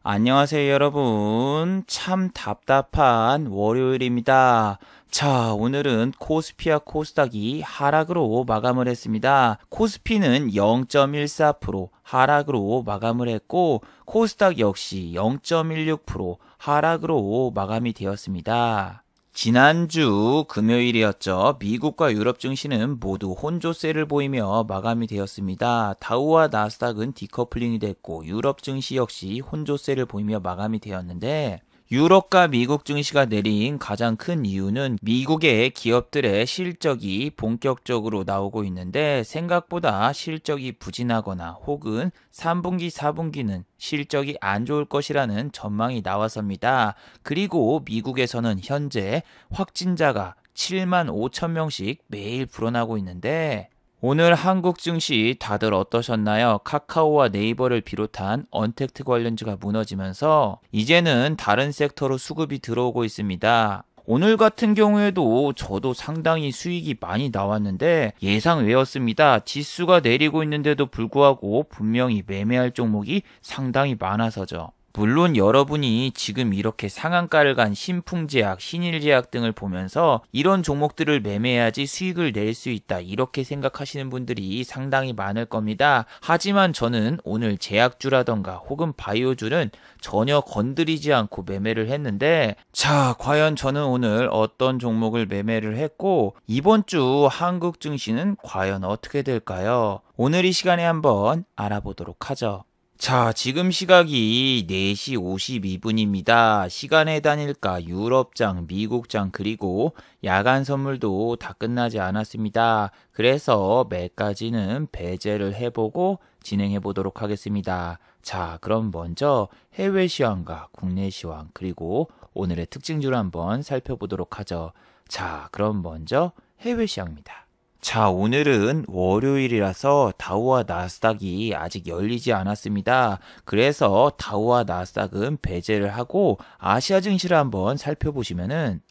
안녕하세요, 여러분. 참 답답한 월요일입니다. 자, 오늘은 코스피와 코스닥이 하락으로 마감을 했습니다. 코스피는 0.14% 하락으로 마감을 했고, 코스닥 역시 0.16% 하락으로 마감이 되었습니다. 지난주 금요일이었죠. 미국과 유럽 증시는 모두 혼조세를 보이며 마감이 되었습니다. 다우와 나스닥은 디커플링이 됐고 유럽 증시 역시 혼조세를 보이며 마감이 되었는데, 유럽과 미국 증시가 내린 가장 큰 이유는 미국의 기업들의 실적이 본격적으로 나오고 있는데, 생각보다 실적이 부진하거나 혹은 3분기, 4분기는 실적이 안 좋을 것이라는 전망이 나와서입니다. 그리고 미국에서는 현재 확진자가 7만 5천 명씩 매일 불어나고 있는데, 오늘 한국 증시 다들 어떠셨나요? 카카오와 네이버를 비롯한 언택트 관련주가 무너지면서 이제는 다른 섹터로 수급이 들어오고 있습니다. 오늘 같은 경우에도 저도 상당히 수익이 많이 나왔는데 예상 외였습니다. 지수가 내리고 있는데도 불구하고 분명히 매매할 종목이 상당히 많아서죠. 물론 여러분이 지금 이렇게 상한가를 간 신풍제약, 신일제약 등을 보면서 이런 종목들을 매매해야지 수익을 낼 수 있다, 이렇게 생각하시는 분들이 상당히 많을 겁니다. 하지만 저는 오늘 제약주라던가 혹은 바이오주는 전혀 건드리지 않고 매매를 했는데, 자, 과연 저는 오늘 어떤 종목을 매매를 했고 이번 주 한국 증시는 과연 어떻게 될까요? 오늘 이 시간에 한번 알아보도록 하죠. 자, 지금 시각이 4시 52분입니다. 시간에 다닐까 유럽장, 미국장, 그리고 야간 선물도 다 끝나지 않았습니다. 그래서 매까지는 배제를 해보고 진행해 보도록 하겠습니다. 자, 그럼 먼저 해외 시황과 국내 시황, 그리고 오늘의 특징주를 한번 살펴보도록 하죠. 자, 그럼 먼저 해외 시황입니다. 자, 오늘은 월요일이라서 다우와 나스닥이 아직 열리지 않았습니다. 그래서 다우와 나스닥은 배제를 하고 아시아 증시를 한번 살펴보시면은,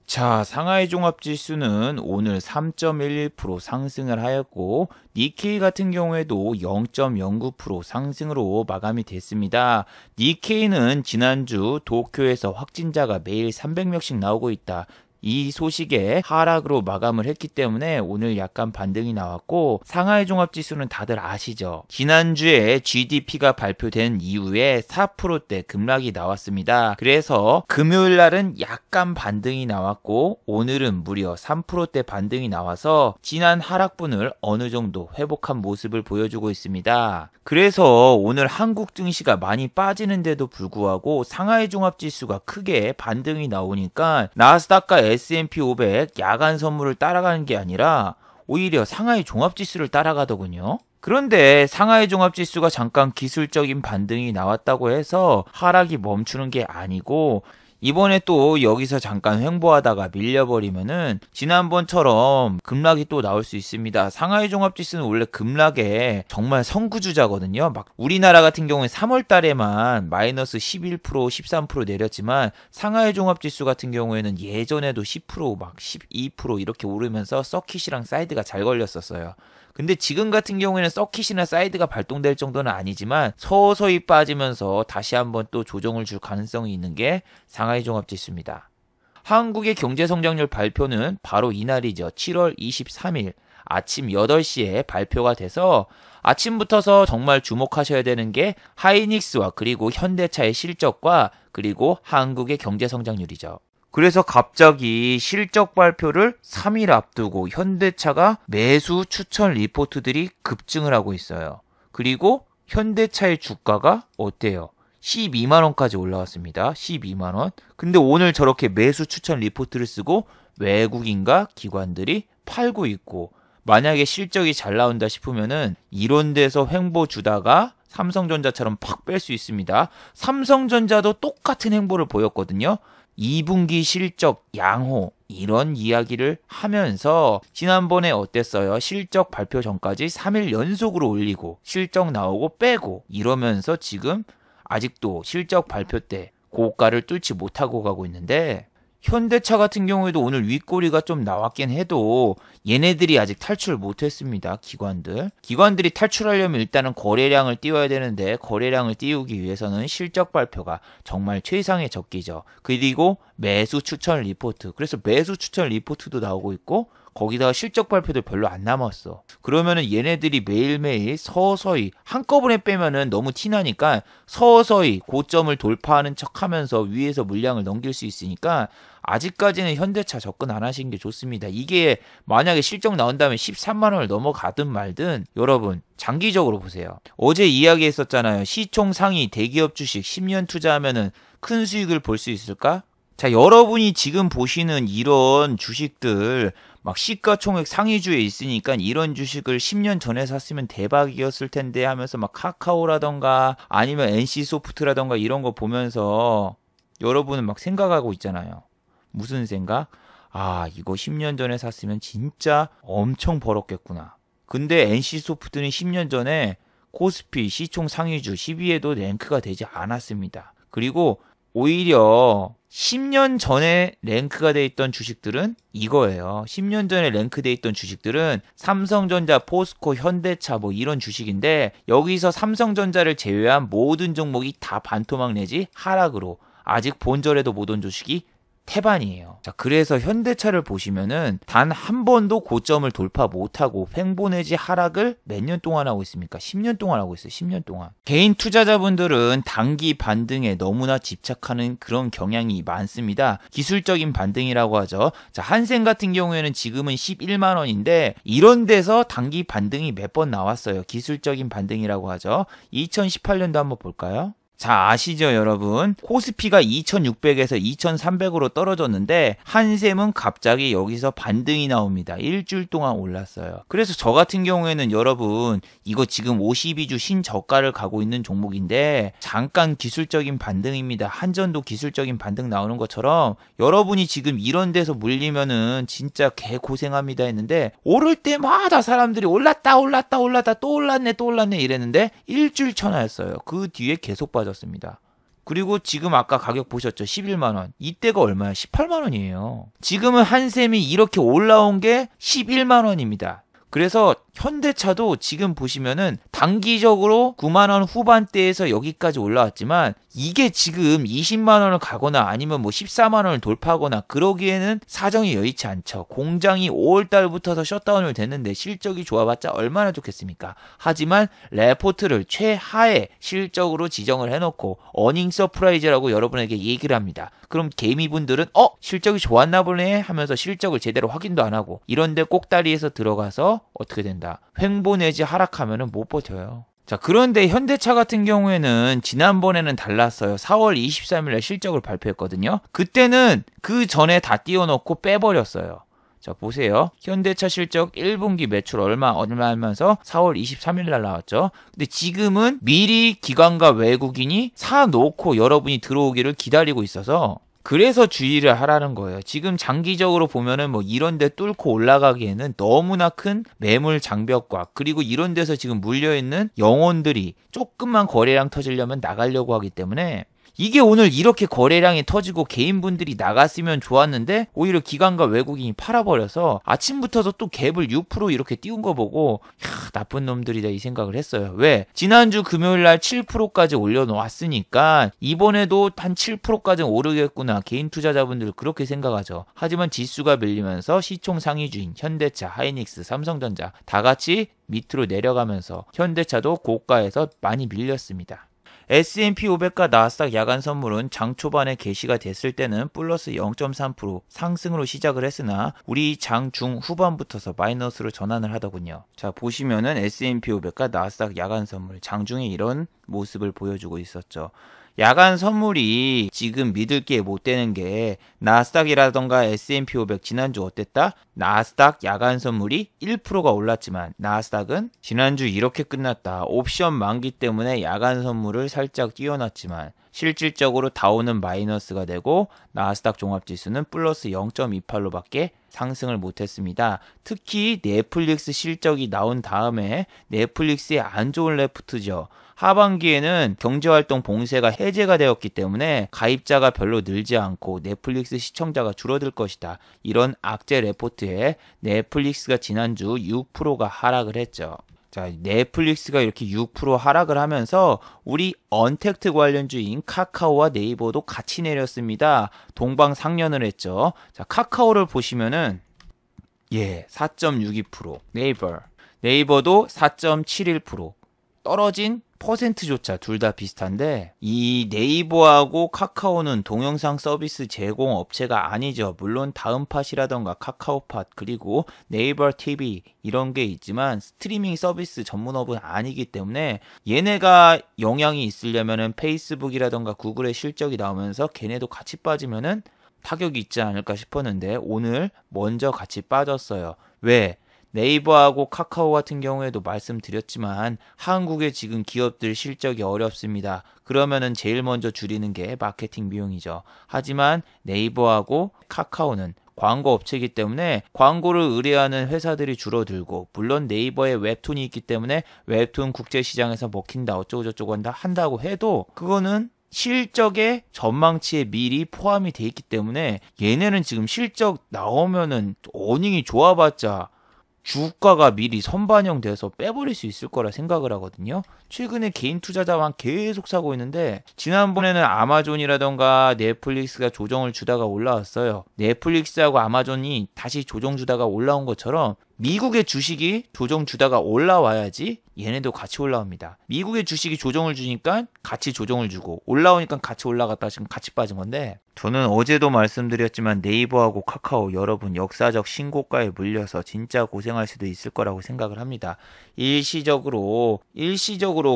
자, 상하이 종합지수는 오늘 3.11% 상승을 하였고 니케이 같은 경우에도 0.09% 상승으로 마감이 됐습니다. 니케이는 지난주 도쿄에서 확진자가 매일 300명씩 나오고 있다, 이 소식에 하락으로 마감을 했기 때문에 오늘 약간 반등이 나왔고, 상하이 종합지수는 다들 아시죠? 지난주에 GDP가 발표된 이후에 4%대 급락이 나왔습니다. 그래서 금요일 날은 약간 반등이 나왔고 오늘은 무려 3%대 반등이 나와서 지난 하락분을 어느 정도 회복한 모습을 보여주고 있습니다. 그래서 오늘 한국 증시가 많이 빠지는데도 불구하고 상하이 종합지수가 크게 반등이 나오니까 나스닥과 S&P 500 야간 선물을 따라가는 게 아니라 오히려 상하이 종합지수를 따라가더군요. 그런데 상하이 종합지수가 잠깐 기술적인 반등이 나왔다고 해서 하락이 멈추는 게 아니고, 이번에 또 여기서 잠깐 횡보하다가 밀려버리면은 지난번처럼 급락이 또 나올 수 있습니다. 상하이 종합지수는 원래 급락에 정말 선구주자거든요. 막 우리나라 같은 경우에 3월 달에만 마이너스 11%, 13% 내렸지만 상하이 종합지수 같은 경우에는 예전에도 10%, 막 12% 이렇게 오르면서 서킷이랑 사이드가 잘 걸렸었어요. 근데 지금 같은 경우에는 서킷이나 사이드가 발동될 정도는 아니지만 서서히 빠지면서 다시 한번 또 조정을 줄 가능성이 있는 게 상하이 종합지수입니다. 한국의 경제성장률 발표는 바로 이날이죠. 7월 23일 아침 8시에 발표가 돼서 아침부터서 정말 주목하셔야 되는 게 하이닉스와 그리고 현대차의 실적과 그리고 한국의 경제성장률이죠. 그래서 갑자기 실적 발표를 3일 앞두고 현대차가 매수 추천 리포트들이 급증을 하고 있어요. 그리고 현대차의 주가가 어때요? 12만원까지 올라왔습니다. 12만원. 근데 오늘 저렇게 매수 추천 리포트를 쓰고 외국인과 기관들이 팔고 있고, 만약에 실적이 잘 나온다 싶으면은 이런 데서 횡보 주다가 삼성전자처럼 팍 뺄 수 있습니다. 삼성전자도 똑같은 행보를 보였거든요. 2분기 실적 양호, 이런 이야기를 하면서 지난번에 어땠어요? 실적 발표 전까지 3일 연속으로 올리고 실적 나오고 빼고 이러면서 지금 아직도 실적 발표 때 고가를 뚫지 못하고 가고 있는데, 현대차 같은 경우에도 오늘 윗꼬리가 좀 나왔긴 해도 얘네들이 아직 탈출 못했습니다. 기관들이 탈출하려면 일단은 거래량을 띄워야 되는데 거래량을 띄우기 위해서는 실적 발표가 정말 최상의 적기죠. 그리고 매수 추천 리포트, 그래서 매수 추천 리포트도 나오고 있고 거기다가 실적 발표도 별로 안 남았어. 그러면은 얘네들이 매일매일 서서히 한꺼번에 빼면은 너무 티나니까 서서히 고점을 돌파하는 척 하면서 위에서 물량을 넘길 수 있으니까 아직까지는 현대차 접근 안 하시는 게 좋습니다. 이게 만약에 실적 나온다면 13만 원을 넘어가든 말든 여러분 장기적으로 보세요. 어제 이야기했었잖아요. 시총 상위 대기업 주식 10년 투자하면은 큰 수익을 볼 수 있을까? 자, 여러분이 지금 보시는 이런 주식들 막 시가총액 상위주에 있으니까 이런 주식을 10년 전에 샀으면 대박이었을 텐데 하면서 막 카카오라던가 아니면 NC소프트라던가 이런 거 보면서 여러분은 막 생각하고 있잖아요. 무슨 생각? 아, 이거 10년 전에 샀으면 진짜 엄청 벌었겠구나. 근데 NC소프트는 10년 전에 코스피 시총 상위주 10위에도 랭크가 되지 않았습니다. 그리고 오히려 10년 전에 랭크가 돼 있던 주식들은 이거예요. 10년 전에 랭크돼 있던 주식들은 삼성전자, 포스코, 현대차 뭐 이런 주식인데 여기서 삼성전자를 제외한 모든 종목이 다 반토막 내지 하락으로 아직 본절에도 못 온 주식이 태반이에요. 자, 그래서 현대차를 보시면은 단 한 번도 고점을 돌파 못하고 횡보 내지 하락을 몇 년 동안 하고 있습니까? 10년 동안 하고 있어요. 10년 동안. 개인 투자자분들은 단기 반등에 너무나 집착하는 그런 경향이 많습니다. 기술적인 반등이라고 하죠. 자, 한생 같은 경우에는 지금은 11만 원인데 이런 데서 단기 반등이 몇 번 나왔어요. 기술적인 반등이라고 하죠. 2018년도 한번 볼까요? 자, 아시죠, 여러분? 코스피가 2600에서 2300으로 떨어졌는데 한샘은 갑자기 여기서 반등이 나옵니다. 일주일 동안 올랐어요. 그래서 저 같은 경우에는 여러분 이거 지금 52주 신저가를 가고 있는 종목인데 잠깐 기술적인 반등입니다. 한전도 기술적인 반등 나오는 것처럼 여러분이 지금 이런 데서 물리면은 진짜 개고생합니다 했는데 오를 때마다 사람들이 올랐다 또 올랐네 이랬는데 일주일 천하였어요. 그 뒤에 계속 빠졌습니다. 그리고 지금 아까 가격 보셨죠? 11만 원. 이때가 얼마야? 18만 원이에요. 지금은 한샘이 이렇게 올라온 게 11만 원입니다. 그래서 현대차도 지금 보시면은 단기적으로 9만 원 후반대에서 여기까지 올라왔지만 이게 지금 20만 원을 가거나 아니면 뭐 14만 원을 돌파하거나 그러기에는 사정이 여의치 않죠. 공장이 5월 달부터 셧다운을 됐는데 실적이 좋아봤자 얼마나 좋겠습니까? 하지만 레포트를 최하의 실적으로 지정을 해놓고 어닝 서프라이즈라고 여러분에게 얘기를 합니다. 그럼 개미분들은 실적이 좋았나 보네 하면서 실적을 제대로 확인도 안 하고 이런데 꼭다리에서 들어가서 어떻게 된다? 횡보 내지 하락하면은 못 버텨요. 자, 그런데 현대차 같은 경우에는 지난번에는 달랐어요. 4월 23일에 실적을 발표했거든요. 그때는 그 전에 다 띄워놓고 빼버렸어요. 자, 보세요. 현대차 실적 1분기 매출 얼마 하면서 4월 23일 날 나왔죠. 근데 지금은 미리 기관과 외국인이 사놓고 여러분이 들어오기를 기다리고 있어서 그래서 주의를 하라는 거예요. 지금 장기적으로 보면은 뭐 이런 데 뚫고 올라가기에는 너무나 큰 매물 장벽과 그리고 이런 데서 지금 물려있는 영혼들이 조금만 거래량 터지려면 나가려고 하기 때문에 이게 오늘 이렇게 거래량이 터지고 개인분들이 나갔으면 좋았는데 오히려 기관과 외국인이 팔아버려서 아침부터도 또 갭을 6% 이렇게 띄운 거 보고 나쁜 놈들이다 이 생각을 했어요. 왜? 지난주 금요일날 7%까지 올려놓았으니까 이번에도 한 7%까지 오르겠구나. 개인 투자자분들 그렇게 생각하죠. 하지만 지수가 밀리면서 시총 상위주인 현대차, 하이닉스, 삼성전자 다 같이 밑으로 내려가면서 현대차도 고가에서 많이 밀렸습니다. S&P 500과 나스닥 야간 선물은 장 초반에 개시가 됐을 때는 플러스 0.3% 상승으로 시작을 했으나 우리 장 중후반부터서 마이너스로 전환을 하더군요. 자, 보시면은 S&P 500과 나스닥 야간 선물 장중에 이런 모습을 보여주고 있었죠. 야간 선물이 지금 믿을 게 못 되는 게 나스닥이라던가 S&P 500 지난주 어땠다? 나스닥 야간 선물이 1%가 올랐지만 나스닥은 지난주 이렇게 끝났다. 옵션 만기 때문에 야간 선물을 살짝 띄워놨지만 실질적으로 다우는 마이너스가 되고 나스닥 종합지수는 플러스 0.28로밖에 상승을 못했습니다. 특히 넷플릭스 실적이 나온 다음에 넷플릭스의 안 좋은 레포트죠. 하반기에는 경제활동 봉쇄가 해제가 되었기 때문에 가입자가 별로 늘지 않고 넷플릭스 시청자가 줄어들 것이다. 이런 악재 레포트에 넷플릭스가 지난주 6%가 하락을 했죠. 자, 넷플릭스가 이렇게 6% 하락을 하면서 우리 언택트 관련주인 카카오와 네이버도 같이 내렸습니다. 동방상련을 했죠. 자, 카카오를 보시면은 4.62%, 네이버도 4.71%, 떨어진 퍼센트조차 둘 다 비슷한데 이 네이버하고 카카오는 동영상 서비스 제공 업체가 아니죠. 물론 다음팟이라던가 카카오팟 그리고 네이버 TV 이런 게 있지만 스트리밍 서비스 전문업은 아니기 때문에 얘네가 영향이 있으려면은 페이스북이라던가 구글의 실적이 나오면서 걔네도 같이 빠지면은 타격이 있지 않을까 싶었는데 오늘 먼저 같이 빠졌어요. 왜? 네이버하고 카카오 같은 경우에도 말씀드렸지만 한국의 지금 기업들 실적이 어렵습니다. 그러면은 제일 먼저 줄이는 게 마케팅 비용이죠. 하지만 네이버하고 카카오는 광고 업체이기 때문에 광고를 의뢰하는 회사들이 줄어들고 물론 네이버에 웹툰이 있기 때문에 웹툰 국제시장에서 먹힌다 어쩌고저쩌고 한다고 해도 그거는 실적의 전망치에 미리 포함이 돼 있기 때문에 얘네는 지금 실적 나오면은 어닝이 좋아봤자 주가가 미리 선반영돼서 빼버릴 수 있을 거라 생각을 하거든요. 최근에 개인 투자자만 계속 사고 있는데 지난번에는 아마존이라던가 넷플릭스가 조정을 주다가 올라왔어요. 넷플릭스하고 아마존이 다시 조정 주다가 올라온 것처럼 미국의 주식이 조정 주다가 올라와야지 얘네도 같이 올라옵니다. 미국의 주식이 조정을 주니까 같이 조정을 주고 올라오니까 같이 올라갔다 지금 같이 빠진 건데 저는 어제도 말씀드렸지만 네이버하고 카카오 여러분 역사적 신고가에 물려서 진짜 고생할 수도 있을 거라고 생각을 합니다. 일시적으로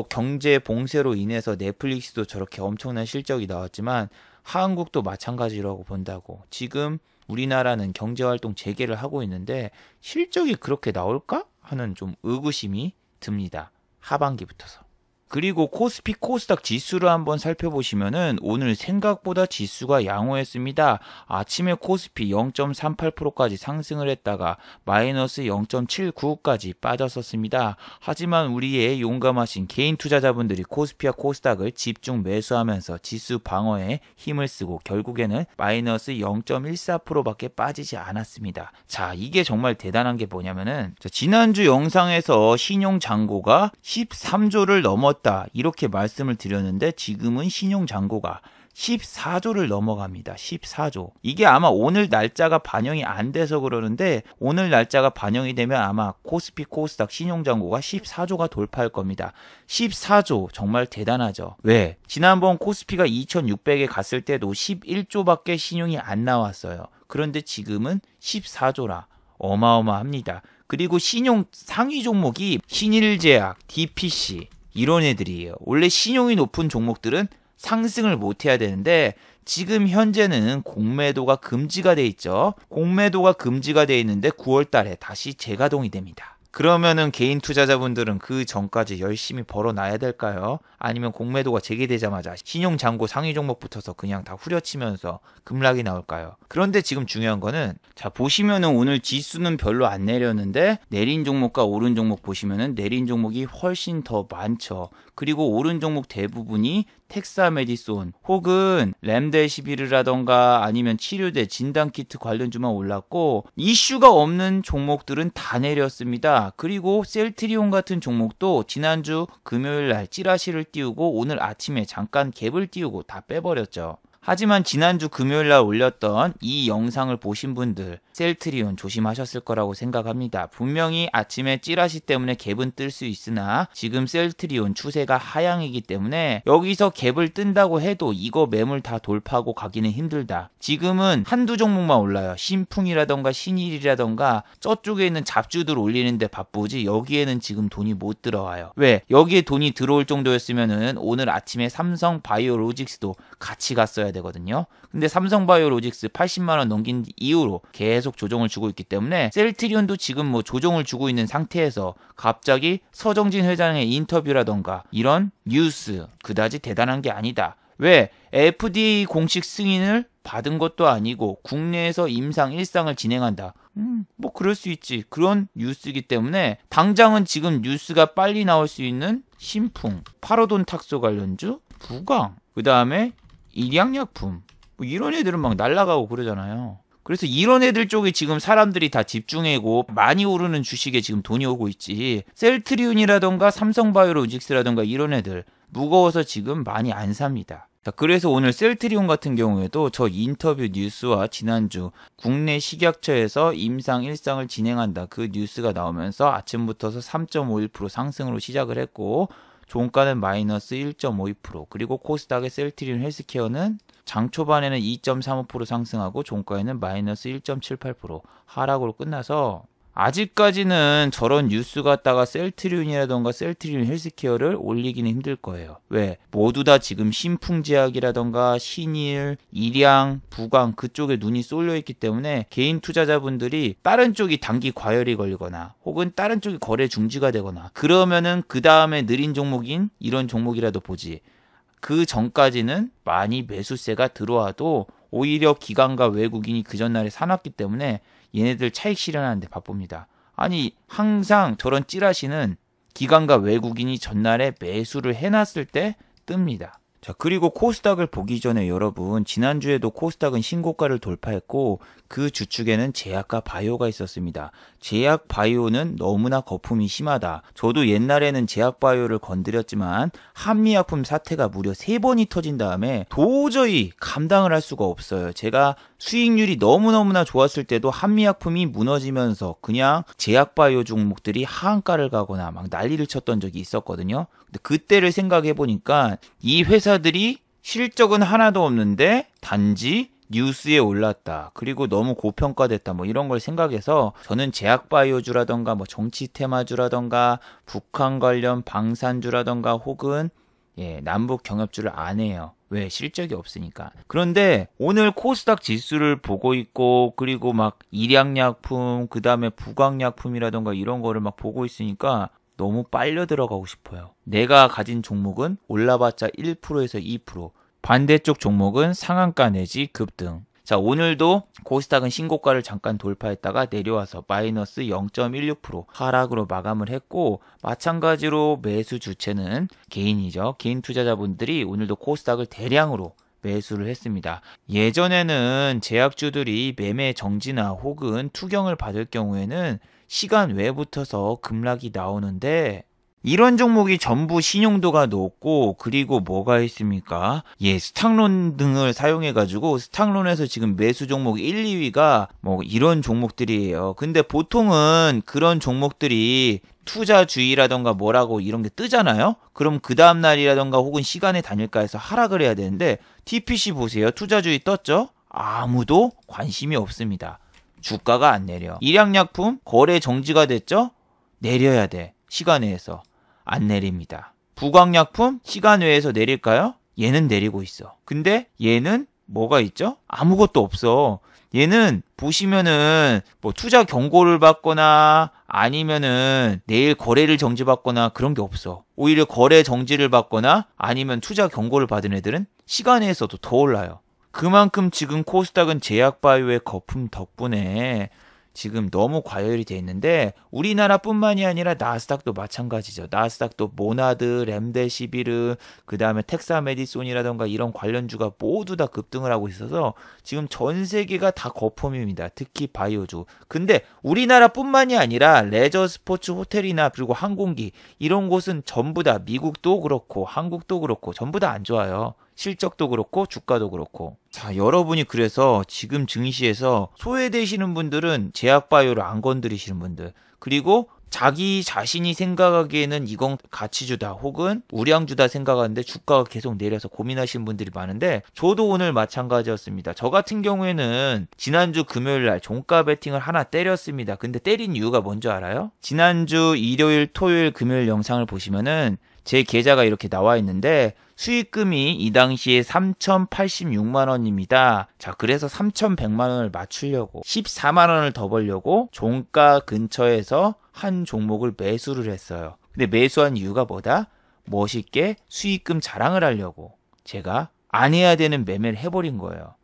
경제 봉쇄로 인해서 넷플릭스도 저렇게 엄청난 실적이 나왔지만 한국도 마찬가지라고 본다고. 지금 우리나라는 경제활동 재개를 하고 있는데 실적이 그렇게 나올까? 하는 좀 의구심이 듭니다. 하반기부터서. 그리고 코스피 코스닥 지수를 한번 살펴보시면은 오늘 생각보다 지수가 양호했습니다. 아침에 코스피 0.38%까지 상승을 했다가 마이너스 0.79까지 빠졌었습니다. 하지만 우리의 용감하신 개인 투자자분들이 코스피와 코스닥을 집중 매수하면서 지수 방어에 힘을 쓰고 결국에는 마이너스 0.14%밖에 빠지지 않았습니다. 자, 이게 정말 대단한 게 뭐냐면은 지난주 영상에서 신용잔고가 13조를 넘었다 이렇게 말씀을 드렸는데 지금은 신용잔고가 14조를 넘어갑니다. 14조. 이게 아마 오늘 날짜가 반영이 안 돼서 그러는데 오늘 날짜가 반영이 되면 아마 코스피 코스닥 신용잔고가 14조가 돌파할 겁니다. 14조 정말 대단하죠. 왜? 지난번 코스피가 2600에 갔을 때도 11조밖에 신용이 안 나왔어요. 그런데 지금은 14조라 어마어마합니다. 그리고 신용 상위 종목이 신일제약, DPC 이런 애들이에요. 원래 신용이 높은 종목들은 상승을 못 해야 되는데 지금 현재는 공매도가 금지가 돼 있죠. 공매도가 금지가 돼 있는데 9월 달에 다시 재가동이 됩니다. 그러면은 개인 투자자분들은 그 전까지 열심히 벌어놔야 될까요? 아니면 공매도가 재개되자마자 신용잔고 상위 종목 붙어서 그냥 다 후려치면서 급락이 나올까요? 그런데 지금 중요한 거는 자 보시면은 오늘 지수는 별로 안 내렸는데 내린 종목과 오른 종목 보시면은 내린 종목이 훨씬 더 많죠. 그리고 오른 종목 대부분이 텍사메디손 혹은 렘데시비르라던가 아니면 치료제 진단키트 관련주만 올랐고 이슈가 없는 종목들은 다 내렸습니다. 그리고 셀트리온 같은 종목도 지난주 금요일날 찌라시를 띄우고 오늘 아침에 잠깐 갭을 띄우고 다 빼버렸죠. 하지만 지난주 금요일날 올렸던 이 영상을 보신 분들 셀트리온 조심하셨을 거라고 생각합니다. 분명히 아침에 찌라시 때문에 갭은 뜰 수 있으나 지금 셀트리온 추세가 하향이기 때문에 여기서 갭을 뜬다고 해도 이거 매물 다 돌파하고 가기는 힘들다. 지금은 한두 종목만 올라요. 신풍이라던가 신일이라던가 저쪽에 있는 잡주들 올리는데 바쁘지 여기에는 지금 돈이 못 들어와요. 왜? 여기에 돈이 들어올 정도였으면은 오늘 아침에 삼성바이오로직스도 같이 갔어야 되거든요. 근데 삼성바이오로직스 80만원 넘긴 이후로 계속 조정을 주고 있기 때문에 셀트리온도 지금 뭐 조정을 주고 있는 상태에서 갑자기 서정진 회장의 인터뷰라던가 이런 뉴스 그다지 대단한 게 아니다. 왜? FDA 공식 승인을 받은 것도 아니고 국내에서 임상 1상을 진행한다. 뭐 그럴 수 있지. 그런 뉴스이기 때문에 당장은 지금 뉴스가 빨리 나올 수 있는 신풍, 파로돈 탁소 관련주, 부강, 그 다음에 일양약품, 뭐 이런 애들은 막 날아가고 그러잖아요. 그래서 이런 애들 쪽에 지금 사람들이 다 집중하고 많이 오르는 주식에 지금 돈이 오고 있지. 셀트리온이라던가 삼성바이오로직스라던가 이런 애들 무거워서 지금 많이 안 삽니다. 자, 그래서 오늘 셀트리온 같은 경우에도 저 인터뷰 뉴스와 지난주 국내 식약처에서 임상 1상을 진행한다 그 뉴스가 나오면서 아침부터서 3.51% 상승으로 시작을 했고 종가는 마이너스 1.52%, 그리고 코스닥의 셀트리온 헬스케어는 장 초반에는 2.35% 상승하고 종가에는 마이너스 1.78% 하락으로 끝나서 아직까지는 저런 뉴스 갖다가 셀트리온이라던가 셀트리온 헬스케어를 올리기는 힘들 거예요. 왜? 모두 다 지금 신풍제약이라던가 신일, 일양, 부강 그쪽에 눈이 쏠려 있기 때문에 개인 투자자분들이 다른 쪽이 단기 과열이 걸리거나 혹은 다른 쪽이 거래 중지가 되거나 그러면은 그 다음에 느린 종목인 이런 종목이라도 보지. 그 전까지는 많이 매수세가 들어와도 오히려 기관과 외국인이 그 전날에 사놨기 때문에 얘네들 차익 실현하는데 바쁩니다. 아니 항상 저런 찌라시는 기관과 외국인이 전날에 매수를 해놨을 때 뜹니다. 자, 그리고 코스닥을 보기 전에 여러분, 지난주에도 코스닥은 신고가를 돌파했고 그 주축에는 제약과 바이오가 있었습니다. 제약 바이오는 너무나 거품이 심하다. 저도 옛날에는 제약 바이오를 건드렸지만 한미약품 사태가 무려 3번이 터진 다음에 도저히 감당을 할 수가 없어요. 제가 수익률이 너무너무나 좋았을 때도 한미약품이 무너지면서 그냥 제약 바이오 종목들이 하한가를 가거나 막 난리를 쳤던 적이 있었거든요. 근데 그때를 생각해 보니까 이 회사들이 실적은 하나도 없는데 단지 뉴스에 올랐다. 그리고 너무 고평가됐다. 뭐 이런 걸 생각해서 저는 제약바이오주라던가 뭐 정치 테마주라던가 북한 관련 방산주라던가 혹은 남북 경협주를 안 해요. 왜? 실적이 없으니까. 그런데 오늘 코스닥 지수를 보고 있고 그리고 막 일양약품 그 다음에 부강약품이라던가 이런 거를 막 보고 있으니까 너무 빨려 들어가고 싶어요. 내가 가진 종목은 올라봤자 1%에서 2%. 반대쪽 종목은 상한가 내지 급등. 자, 오늘도 코스닥은 신고가를 잠깐 돌파했다가 내려와서 마이너스 0.16% 하락으로 마감을 했고 마찬가지로 매수 주체는 개인이죠. 개인 투자자분들이 오늘도 코스닥을 대량으로 매수를 했습니다. 예전에는 제약주들이 매매 정지나 혹은 투경을 받을 경우에는 시간 외부터서 급락이 나오는데 이런 종목이 전부 신용도가 높고 그리고 뭐가 있습니까? 스탁론 등을 사용해가지고 스탁론에서 지금 매수 종목 1, 2위가 뭐 이런 종목들이에요. 근데 보통은 그런 종목들이 투자주의라던가 뭐라고 이런 게 뜨잖아요? 그럼 그 다음날이라던가 혹은 시간에 다닐까 해서 하락을 해야 되는데 TPC 보세요. 투자주의 떴죠? 아무도 관심이 없습니다. 주가가 안 내려. 일양약품 거래 정지가 됐죠? 내려야 돼. 시간 외에서. 안 내립니다. 부강약품 시간 외에서 내릴까요? 얘는 내리고 있어. 근데 얘는 뭐가 있죠? 아무것도 없어. 얘는 보시면은 뭐 투자 경고를 받거나 아니면은 내일 거래를 정지받거나 그런 게 없어. 오히려 거래 정지를 받거나 아니면 투자 경고를 받은 애들은 시간 외에서도 더 올라요. 그만큼 지금 코스닥은 제약바이오의 거품 덕분에 지금 너무 과열이 돼 있는데 우리나라뿐만이 아니라 나스닥도 마찬가지죠. 나스닥도 모나드, 렘데시비르, 그 다음에 텍사메디손이라던가 이런 관련주가 모두 다 급등을 하고 있어서 지금 전 세계가 다 거품입니다. 특히 바이오주. 근데 우리나라뿐만이 아니라 레저 스포츠 호텔이나 그리고 항공기 이런 곳은 전부 다 미국도 그렇고 한국도 그렇고 전부 다 안 좋아요. 실적도 그렇고 주가도 그렇고. 자, 여러분이 그래서 지금 증시에서 소외되시는 분들은 제약바이오를 안 건드리시는 분들, 그리고 자기 자신이 생각하기에는 이건 가치주다 혹은 우량주다 생각하는데 주가가 계속 내려서 고민하시는 분들이 많은데 저도 오늘 마찬가지였습니다. 저 같은 경우에는 지난주 금요일 날 종가 베팅을 하나 때렸습니다. 근데 때린 이유가 뭔지 알아요? 지난주 일요일, 토요일, 금요일 영상을 보시면은 제 계좌가 이렇게 나와 있는데 수익금이 이 당시에 3,086만 원입니다. 자, 그래서 3,100만 원을 맞추려고 14만 원을 더 벌려고 종가 근처에서 한 종목을 매수를 했어요. 근데 매수한 이유가 뭐다? 멋있게 수익금 자랑을 하려고 제가 안 해야 되는 매매를 해버린 거예요.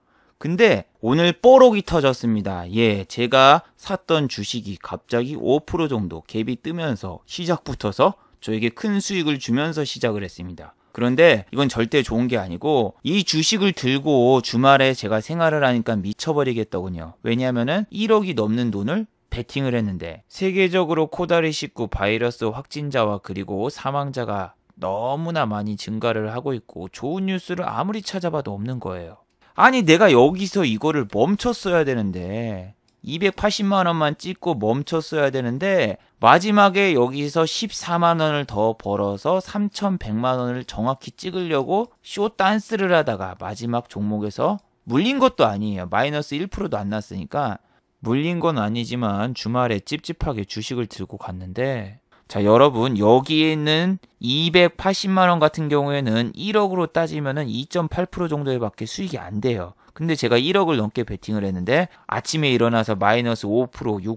근데 오늘 뽀록이 터졌습니다. 예, 제가 샀던 주식이 갑자기 5% 정도 갭이 뜨면서 시작부터서 저에게 큰 수익을 주면서 시작을 했습니다. 그런데 이건 절대 좋은 게 아니고 이 주식을 들고 주말에 제가 생활을 하니까 미쳐버리겠더군요. 왜냐하면은 1억이 넘는 돈을 베팅을 했는데 세계적으로 코다리19 바이러스 확진자와 그리고 사망자가 너무나 많이 증가를 하고 있고 좋은 뉴스를 아무리 찾아봐도 없는 거예요. 아니 내가 여기서 이거를 멈췄어야 되는데 280만 원만 찍고 멈췄어야 되는데 마지막에 여기서 14만 원을 더 벌어서 3,100만 원을 정확히 찍으려고 쇼 댄스를 하다가 마지막 종목에서 물린 것도 아니에요. 마이너스 1%도 안 났으니까 물린 건 아니지만 주말에 찝찝하게 주식을 들고 갔는데 자 여러분 여기에 있는 280만 원 같은 경우에는 1억으로 따지면은 2.8% 정도에 밖에 수익이 안 돼요. 근데 제가 1억을 넘게 베팅을 했는데 아침에 일어나서 마이너스 5%,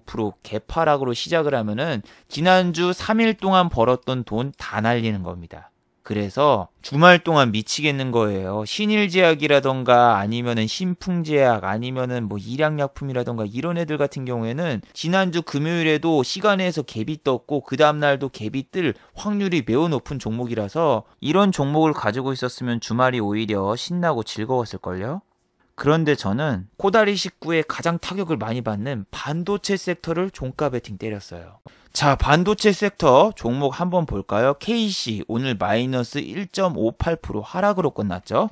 6% 개파락으로 시작을 하면은 지난주 3일 동안 벌었던 돈 다 날리는 겁니다. 그래서 주말 동안 미치겠는 거예요. 신일제약이라던가 아니면은 신풍제약 아니면은 뭐 일양약품이라던가 이런 애들 같은 경우에는 지난주 금요일에도 시간에서 갭이 떴고 그 다음날도 갭이 뜰 확률이 매우 높은 종목이라서 이런 종목을 가지고 있었으면 주말이 오히려 신나고 즐거웠을걸요? 그런데 저는 코다리19에 가장 타격을 많이 받는 반도체 섹터를 종가 베팅 때렸어요. 자, 반도체 섹터 종목 한번 볼까요? KC 오늘 마이너스 1.58% 하락으로 끝났죠.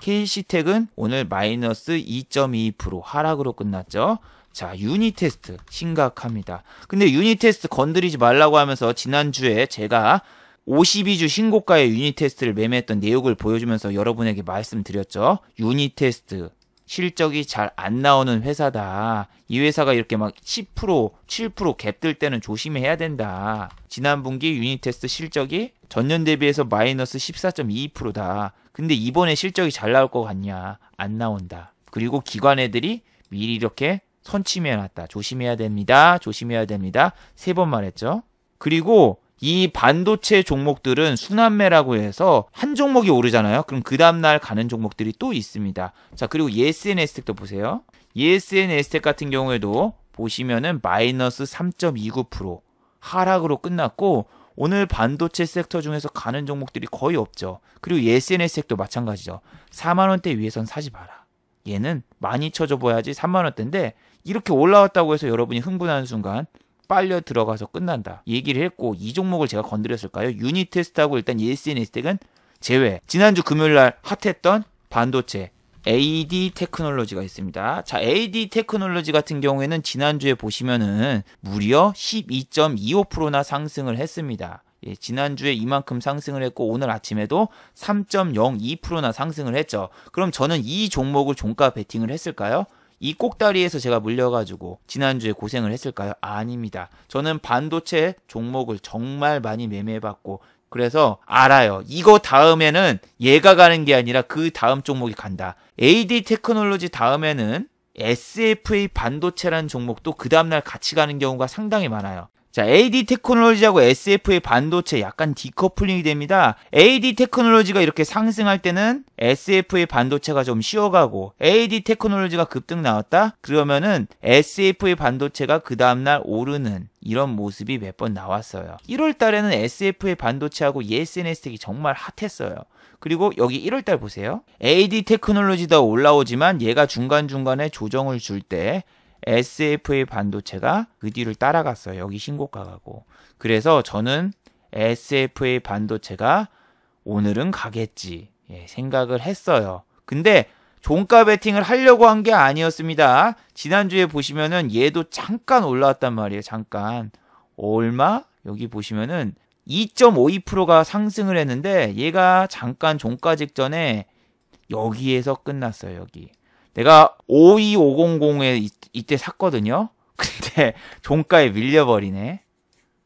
KC텍은 오늘 마이너스 2.2% 하락으로 끝났죠. 자, 유니테스트 심각합니다. 근데 유니테스트 건드리지 말라고 하면서 지난주에 제가 52주 신고가의 유니테스트를 매매했던 내용을 보여주면서 여러분에게 말씀드렸죠. 유니테스트 실적이 잘 안 나오는 회사다. 이 회사가 이렇게 막 10%, 7% 갭 뜰 때는 조심해야 된다. 지난 분기 유니테스트 실적이 전년 대비해서 마이너스 14.22%다. 근데 이번에 실적이 잘 나올 것 같냐? 안 나온다. 그리고 기관 애들이 미리 이렇게 선침해놨다. 조심해야 됩니다. 조심해야 됩니다. 3번 말했죠. 그리고 이 반도체 종목들은 순환매라고 해서 한 종목이 오르잖아요. 그럼 그 다음날 가는 종목들이 또 있습니다. 자, 그리고 ESN에스텍도 보세요. ESN에스텍 같은 경우에도 보시면은 마이너스 3.29% 하락으로 끝났고 오늘 반도체 섹터 중에서 가는 종목들이 거의 없죠. 그리고 ESN에스텍도 마찬가지죠. 4만원대 위에선 사지 마라. 얘는 많이 쳐줘봐야지 3만원대인데 이렇게 올라왔다고 해서 여러분이 흥분하는 순간 빨려 들어가서 끝난다. 얘기를 했고 이 종목을 제가 건드렸을까요? 유니테스트하고 일단 ESN에스텍은 제외. 지난주 금요일날 핫했던 반도체 AD 테크놀로지가 있습니다. 자, AD 테크놀로지 같은 경우에는 지난주에 보시면은 무려 12.25%나 상승을 했습니다. 예, 지난주에 이만큼 상승을 했고 오늘 아침에도 3.02%나 상승을 했죠. 그럼 저는 이 종목을 종가 베팅을 했을까요? 이 꼭다리에서 제가 물려가지고 지난주에 고생을 했을까요? 아닙니다. 저는 반도체 종목을 정말 많이 매매해봤고 그래서 알아요. 이거 다음에는 얘가 가는 게 아니라 그 다음 종목이 간다. AD 테크놀로지 다음에는 SFA 반도체라는 종목도 그 다음날 같이 가는 경우가 상당히 많아요. 자, AD 테크놀로지하고 SFA 반도체 약간 디커플링이 됩니다. AD 테크놀로지가 이렇게 상승할 때는 SFA 반도체가 좀 쉬어가고 AD 테크놀로지가 급등 나왔다? 그러면은 SFA 반도체가 그 다음날 오르는 이런 모습이 몇 번 나왔어요. 1월 달에는 SFA 반도체하고 ESN에스텍이 정말 핫했어요. 그리고 여기 1월달 보세요. AD 테크놀로지도 올라오지만 얘가 중간중간에 조정을 줄 때 SFA 반도체가 그 뒤를 따라갔어요. 여기 신고가 가고. 그래서 저는 SFA 반도체가 오늘은 가겠지 생각을 했어요. 근데 종가 베팅을 하려고 한 게 아니었습니다. 지난주에 보시면은 얘도 잠깐 올라왔단 말이에요. 잠깐. 얼마? 여기 보시면은 2.52%가 상승을 했는데 얘가 잠깐 종가 직전에 여기에서 끝났어요. 여기. 내가 52500에 이때 샀거든요. 근데 종가에 밀려버리네.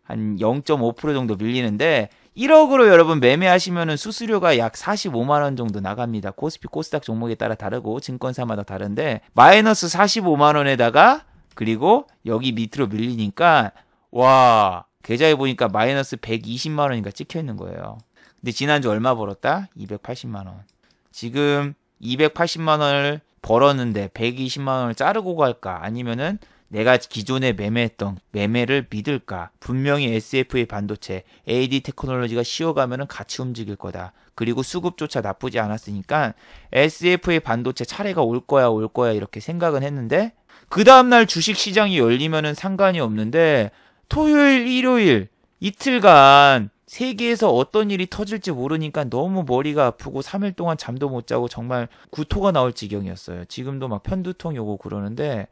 한 0.5% 정도 밀리는데 1억으로 여러분 매매하시면은 수수료가 약 45만 원 정도 나갑니다. 코스피 코스닥 종목에 따라 다르고 증권사마다 다른데 마이너스 45만 원에다가 그리고 여기 밑으로 밀리니까 와 계좌에 보니까 마이너스 120만 원인가 찍혀 있는 거예요. 근데 지난주 얼마 벌었다? 280만 원. 지금 280만 원을 벌었는데 120만 원을 자르고 갈까? 아니면은 내가 기존에 매매했던 매매를 믿을까? 분명히 SFA 반도체, AD 테크놀로지가 쉬어가면은 같이 움직일 거다. 그리고 수급조차 나쁘지 않았으니까 SFA 반도체 차례가 올 거야 이렇게 생각은 했는데 그 다음날 주식시장이 열리면은 상관이 없는데 토요일, 일요일 이틀간 세계에서 어떤 일이 터질지 모르니까 너무 머리가 아프고 3일 동안 잠도 못 자고 정말 구토가 나올 지경이었어요. 지금도 막 편두통이 오고 그러는데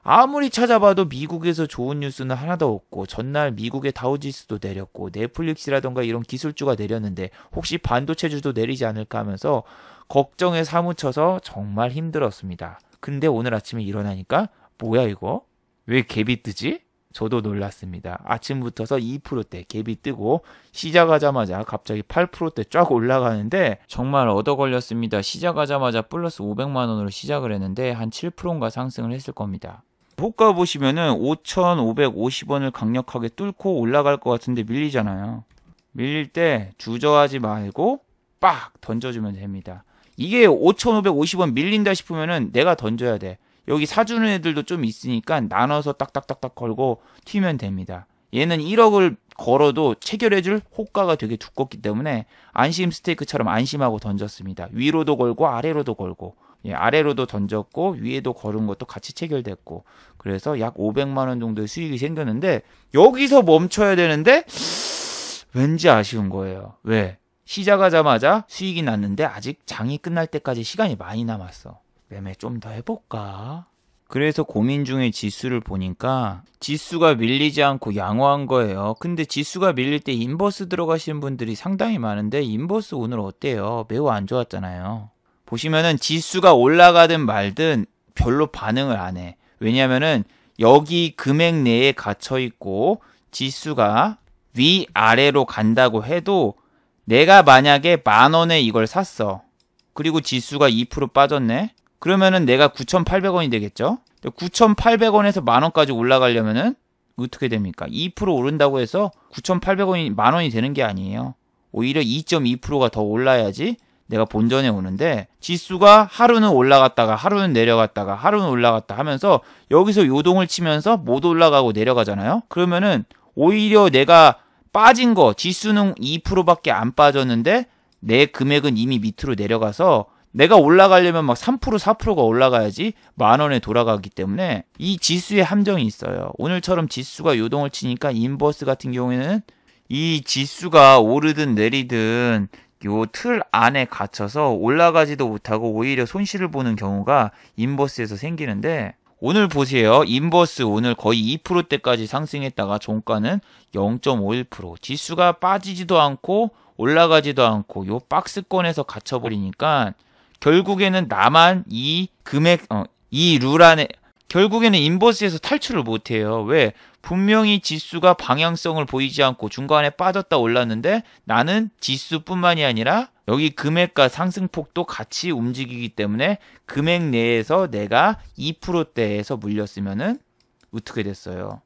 아무리 찾아봐도 미국에서 좋은 뉴스는 하나도 없고 전날 미국의 다우지수도 내렸고 넷플릭스라던가 이런 기술주가 내렸는데 혹시 반도체주도 내리지 않을까 하면서 걱정에 사무쳐서 정말 힘들었습니다. 근데 오늘 아침에 일어나니까 뭐야 이거? 왜 갭이 뜨지? 저도 놀랐습니다. 아침부터서 2%대 갭이 뜨고 시작하자마자 갑자기 8%대 쫙 올라가는데 정말 얻어 걸렸습니다. 시작하자마자 플러스 500만 원으로 시작을 했는데 한 7%인가 상승을 했을 겁니다. 호가 보시면은 5,550원을 강력하게 뚫고 올라갈 것 같은데 밀리잖아요. 밀릴 때 주저하지 말고 빡 던져주면 됩니다. 이게 5,550원 밀린다 싶으면은 내가 던져야 돼. 여기 사주는 애들도 좀 있으니까 나눠서 딱딱딱딱 걸고 튀면 됩니다. 얘는 1억을 걸어도 체결해줄 호가가 되게 두껍기 때문에 안심 스테이크처럼 안심하고 던졌습니다. 위로도 걸고 아래로도 걸고 아래로도 던졌고 위에도 걸은 것도 같이 체결됐고 그래서 약 500만 원 정도의 수익이 생겼는데 여기서 멈춰야 되는데 왠지 아쉬운 거예요. 왜? 시작하자마자 수익이 났는데 아직 장이 끝날 때까지 시간이 많이 남았어. 매매 좀 더 해볼까? 그래서 고민 중에 지수를 보니까 지수가 밀리지 않고 양호한 거예요. 근데 지수가 밀릴 때 인버스 들어가시는 분들이 상당히 많은데 인버스 오늘 어때요? 매우 안 좋았잖아요. 보시면은 지수가 올라가든 말든 별로 반응을 안 해. 왜냐면은 여기 금액 내에 갇혀 있고 지수가 위아래로 간다고 해도 내가 만약에 10,000원에 이걸 샀어. 그리고 지수가 2% 빠졌네. 그러면은 내가 9,800원이 되겠죠? 9,800원에서 10,000원까지 올라가려면은 어떻게 됩니까? 2% 오른다고 해서 9,800원이 10,000원이 되는 게 아니에요. 오히려 2.2%가 더 올라야지 내가 본전에 오는데 지수가 하루는 올라갔다가 하루는 내려갔다가 하루는 올라갔다 하면서 여기서 요동을 치면서 못 올라가고 내려가잖아요. 그러면은 오히려 내가 빠진 거 지수는 2%밖에 안 빠졌는데 내 금액은 이미 밑으로 내려가서 내가 올라가려면 막 3%, 4%가 올라가야지 10,000원에 돌아가기 때문에 이 지수의 함정이 있어요. 오늘처럼 지수가 요동을 치니까 인버스 같은 경우에는 이 지수가 오르든 내리든 요 틀 안에 갇혀서 올라가지도 못하고 오히려 손실을 보는 경우가 인버스에서 생기는데 오늘 보세요. 인버스 오늘 거의 2%대까지 상승했다가 종가는 0.51%. 지수가 빠지지도 않고 올라가지도 않고 요 박스권에서 갇혀버리니까 결국에는 나만 이 금액, 이 룰 안에, 결국에는 인버스에서 탈출을 못해요. 왜? 분명히 지수가 방향성을 보이지 않고 중간에 빠졌다 올랐는데 나는 지수뿐만이 아니라 여기 금액과 상승폭도 같이 움직이기 때문에 금액 내에서 내가 2%대에서 물렸으면은 어떻게 됐어요?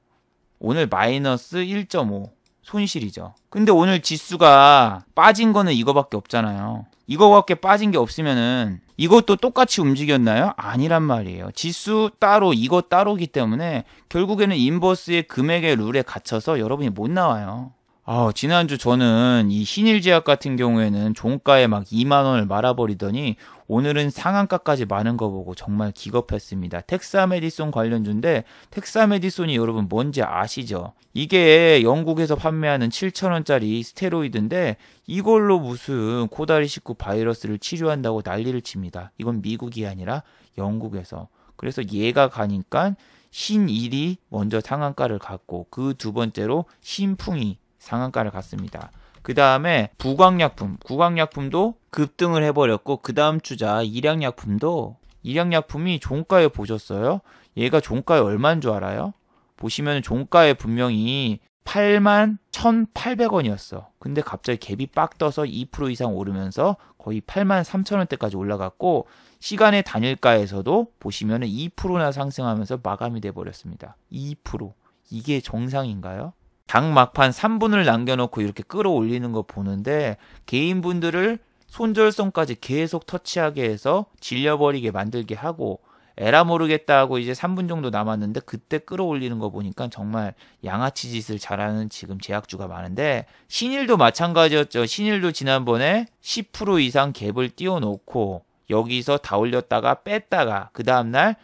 오늘 마이너스 1.5 손실이죠. 근데 오늘 지수가 빠진 거는 이거밖에 없잖아요. 이거밖에 빠진 게 없으면은 이것도 똑같이 움직였나요? 아니란 말이에요. 지수 따로 이거 따로기 때문에 결국에는 인버스의 금액의 룰에 갇혀서 여러분이 못 나와요. 지난주 저는 이 신일제약 같은 경우에는 종가에 막 2만 원을 말아버리더니 오늘은 상한가까지 많은 거 보고 정말 기겁했습니다. 텍사메디손 관련주인데 텍사메디손이 여러분 뭔지 아시죠? 이게 영국에서 판매하는 7,000원짜리 스테로이드인데 이걸로 무슨 코다리19 바이러스를 치료한다고 난리를 칩니다. 이건 미국이 아니라 영국에서. 그래서 얘가 가니까 신일이 먼저 상한가를 갔고 그 두 번째로 신풍이 상한가를 갔습니다. 그 다음에 구강약품도 급등을 해버렸고 그 다음 주자 일양약품이 종가에 보셨어요? 얘가 종가에 얼마인 줄 알아요? 보시면 종가에 분명히 81,800원이었어. 근데 갑자기 갭이 빡 떠서 2% 이상 오르면서 거의 83,000원대까지 올라갔고 시간의 단일가에서도 보시면 2%나 상승하면서 마감이 돼버렸습니다. 2%. 이게 정상인가요? 장 막판 3분을 남겨놓고 이렇게 끌어올리는 거 보는데 개인분들을 손절성까지 계속 터치하게 해서 질려버리게 만들게 하고, 에라 모르겠다 하고 이제 3분 정도 남았는데 그때 끌어올리는 거 보니까 정말 양아치 짓을 잘하는 지금 제약주가 많은데, 신일도 마찬가지였죠. 신일도 지난번에 10% 이상 갭을 띄워놓고 여기서 다 올렸다가 뺐다가 그 다음날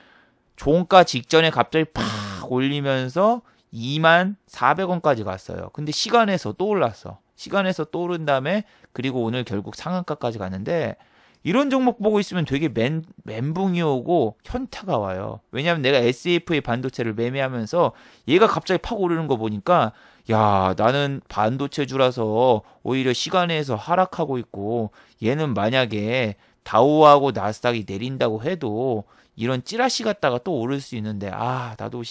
종가 직전에 갑자기 팍 올리면서 24,400원까지 갔어요. 근데 시간에서 또 올랐어. 시간에서 또 오른 다음에 그리고 오늘 결국 상한가까지 갔는데, 이런 종목 보고 있으면 되게 멘붕이 오고 현타가 와요. 왜냐하면 내가 SFA 반도체를 매매하면서 얘가 갑자기 팍 오르는 거 보니까, 야, 나는 반도체주라서 오히려 시간에서 하락하고 있고, 얘는 만약에 다우하고 나스닥이 내린다고 해도 이런 찌라시 갔다가 또 오를 수 있는데, 나도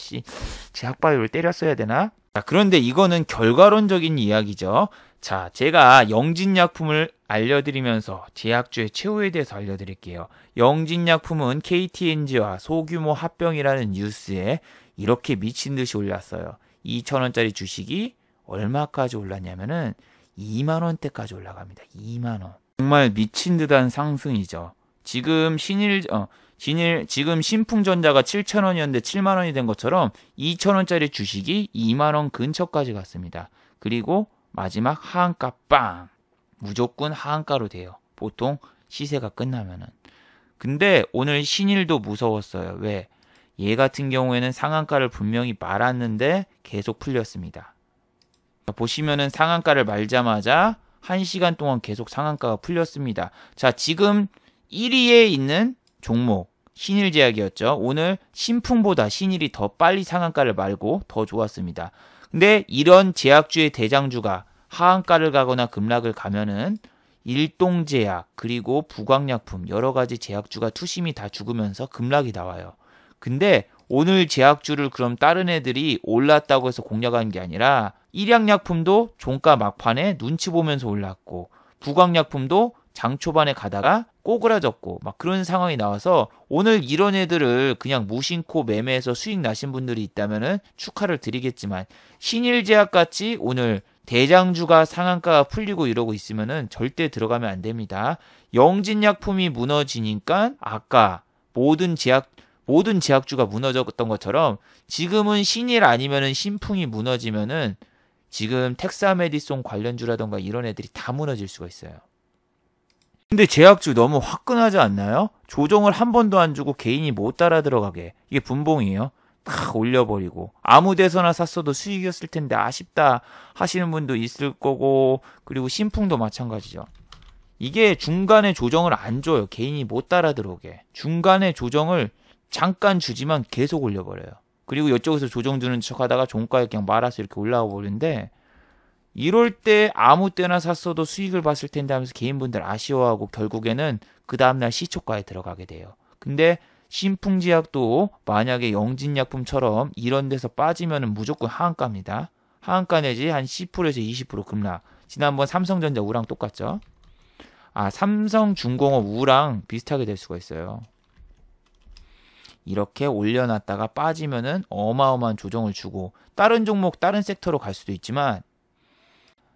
제약바이오를 때렸어야 되나? 자, 그런데 이거는 결과론적인 이야기죠. 자, 제가 영진약품을 알려드리면서 제약주의 최후에 대해서 알려드릴게요. 영진약품은 KTNG와 소규모 합병이라는 뉴스에 이렇게 미친 듯이 올랐어요. 2,000원짜리 주식이 얼마까지 올랐냐면은 2만원대까지 올라갑니다. 2만원. 정말 미친 듯한 상승이죠. 지금 지금 신풍전자가 7,000원이었는데 7만원이 된 것처럼 2,000원짜리 주식이 2만원 근처까지 갔습니다. 그리고 마지막 하한가 빵! 무조건 하한가로 돼요. 보통 시세가 끝나면은. 근데 오늘 신일도 무서웠어요. 왜? 얘 같은 경우에는 상한가를 분명히 말았는데 계속 풀렸습니다. 보시면은 상한가를 말자마자 1시간 동안 계속 상한가가 풀렸습니다. 자, 지금 1위에 있는 종목 신일제약이었죠. 오늘 신풍보다 신일이 더 빨리 상한가를 말고 더 좋았습니다. 근데 이런 제약주의 대장주가 하한가를 가거나 급락을 가면은 일동제약 그리고 부광약품 여러 가지 제약주가 투심이 다 죽으면서 급락이 나와요. 근데 오늘 제약주를 그럼 다른 애들이 올랐다고 해서 공략한 게 아니라, 일양약품도 종가 막판에 눈치 보면서 올랐고, 부광약품도 장 초반에 가다가 꼬그라졌고 막 그런 상황이 나와서, 오늘 이런 애들을 그냥 무심코 매매해서 수익 나신 분들이 있다면은 축하를 드리겠지만, 신일제약같이 오늘 대장주가 상한가가 풀리고 이러고 있으면은 절대 들어가면 안 됩니다. 영진약품이 무너지니까 아까 모든 제약주가 무너졌던 것처럼 지금은 신일 아니면은 신풍이 무너지면은 지금 텍사메디송 관련주라던가 이런 애들이 다 무너질 수가 있어요. 근데 제약주 너무 화끈하지 않나요? 조정을 한 번도 안 주고 개인이 못 따라 들어가게. 이게 분봉이에요. 딱 올려버리고 아무 데서나 샀어도 수익이었을 텐데 아쉽다 하시는 분도 있을 거고, 그리고 신풍도 마찬가지죠. 이게 중간에 조정을 안 줘요. 개인이 못 따라 들어오게. 중간에 조정을 잠깐 주지만 계속 올려버려요. 그리고 이쪽에서 조정 주는 척 하다가 종가에 그냥 말아서 이렇게 올라와 버리는데, 이럴 때 아무 때나 샀어도 수익을 봤을 텐데 하면서 개인분들 아쉬워하고 결국에는 그 다음날 시초가에 들어가게 돼요. 근데 신풍제약도 만약에 영진약품처럼 이런 데서 빠지면은 무조건 하한가입니다. 하한가 내지 한 10%에서 20% 급락. 지난번 삼성전자 우랑 똑같죠? 삼성중공업 우랑 비슷하게 될 수가 있어요. 이렇게 올려놨다가 빠지면은 어마어마한 조정을 주고 다른 종목, 다른 섹터로 갈 수도 있지만,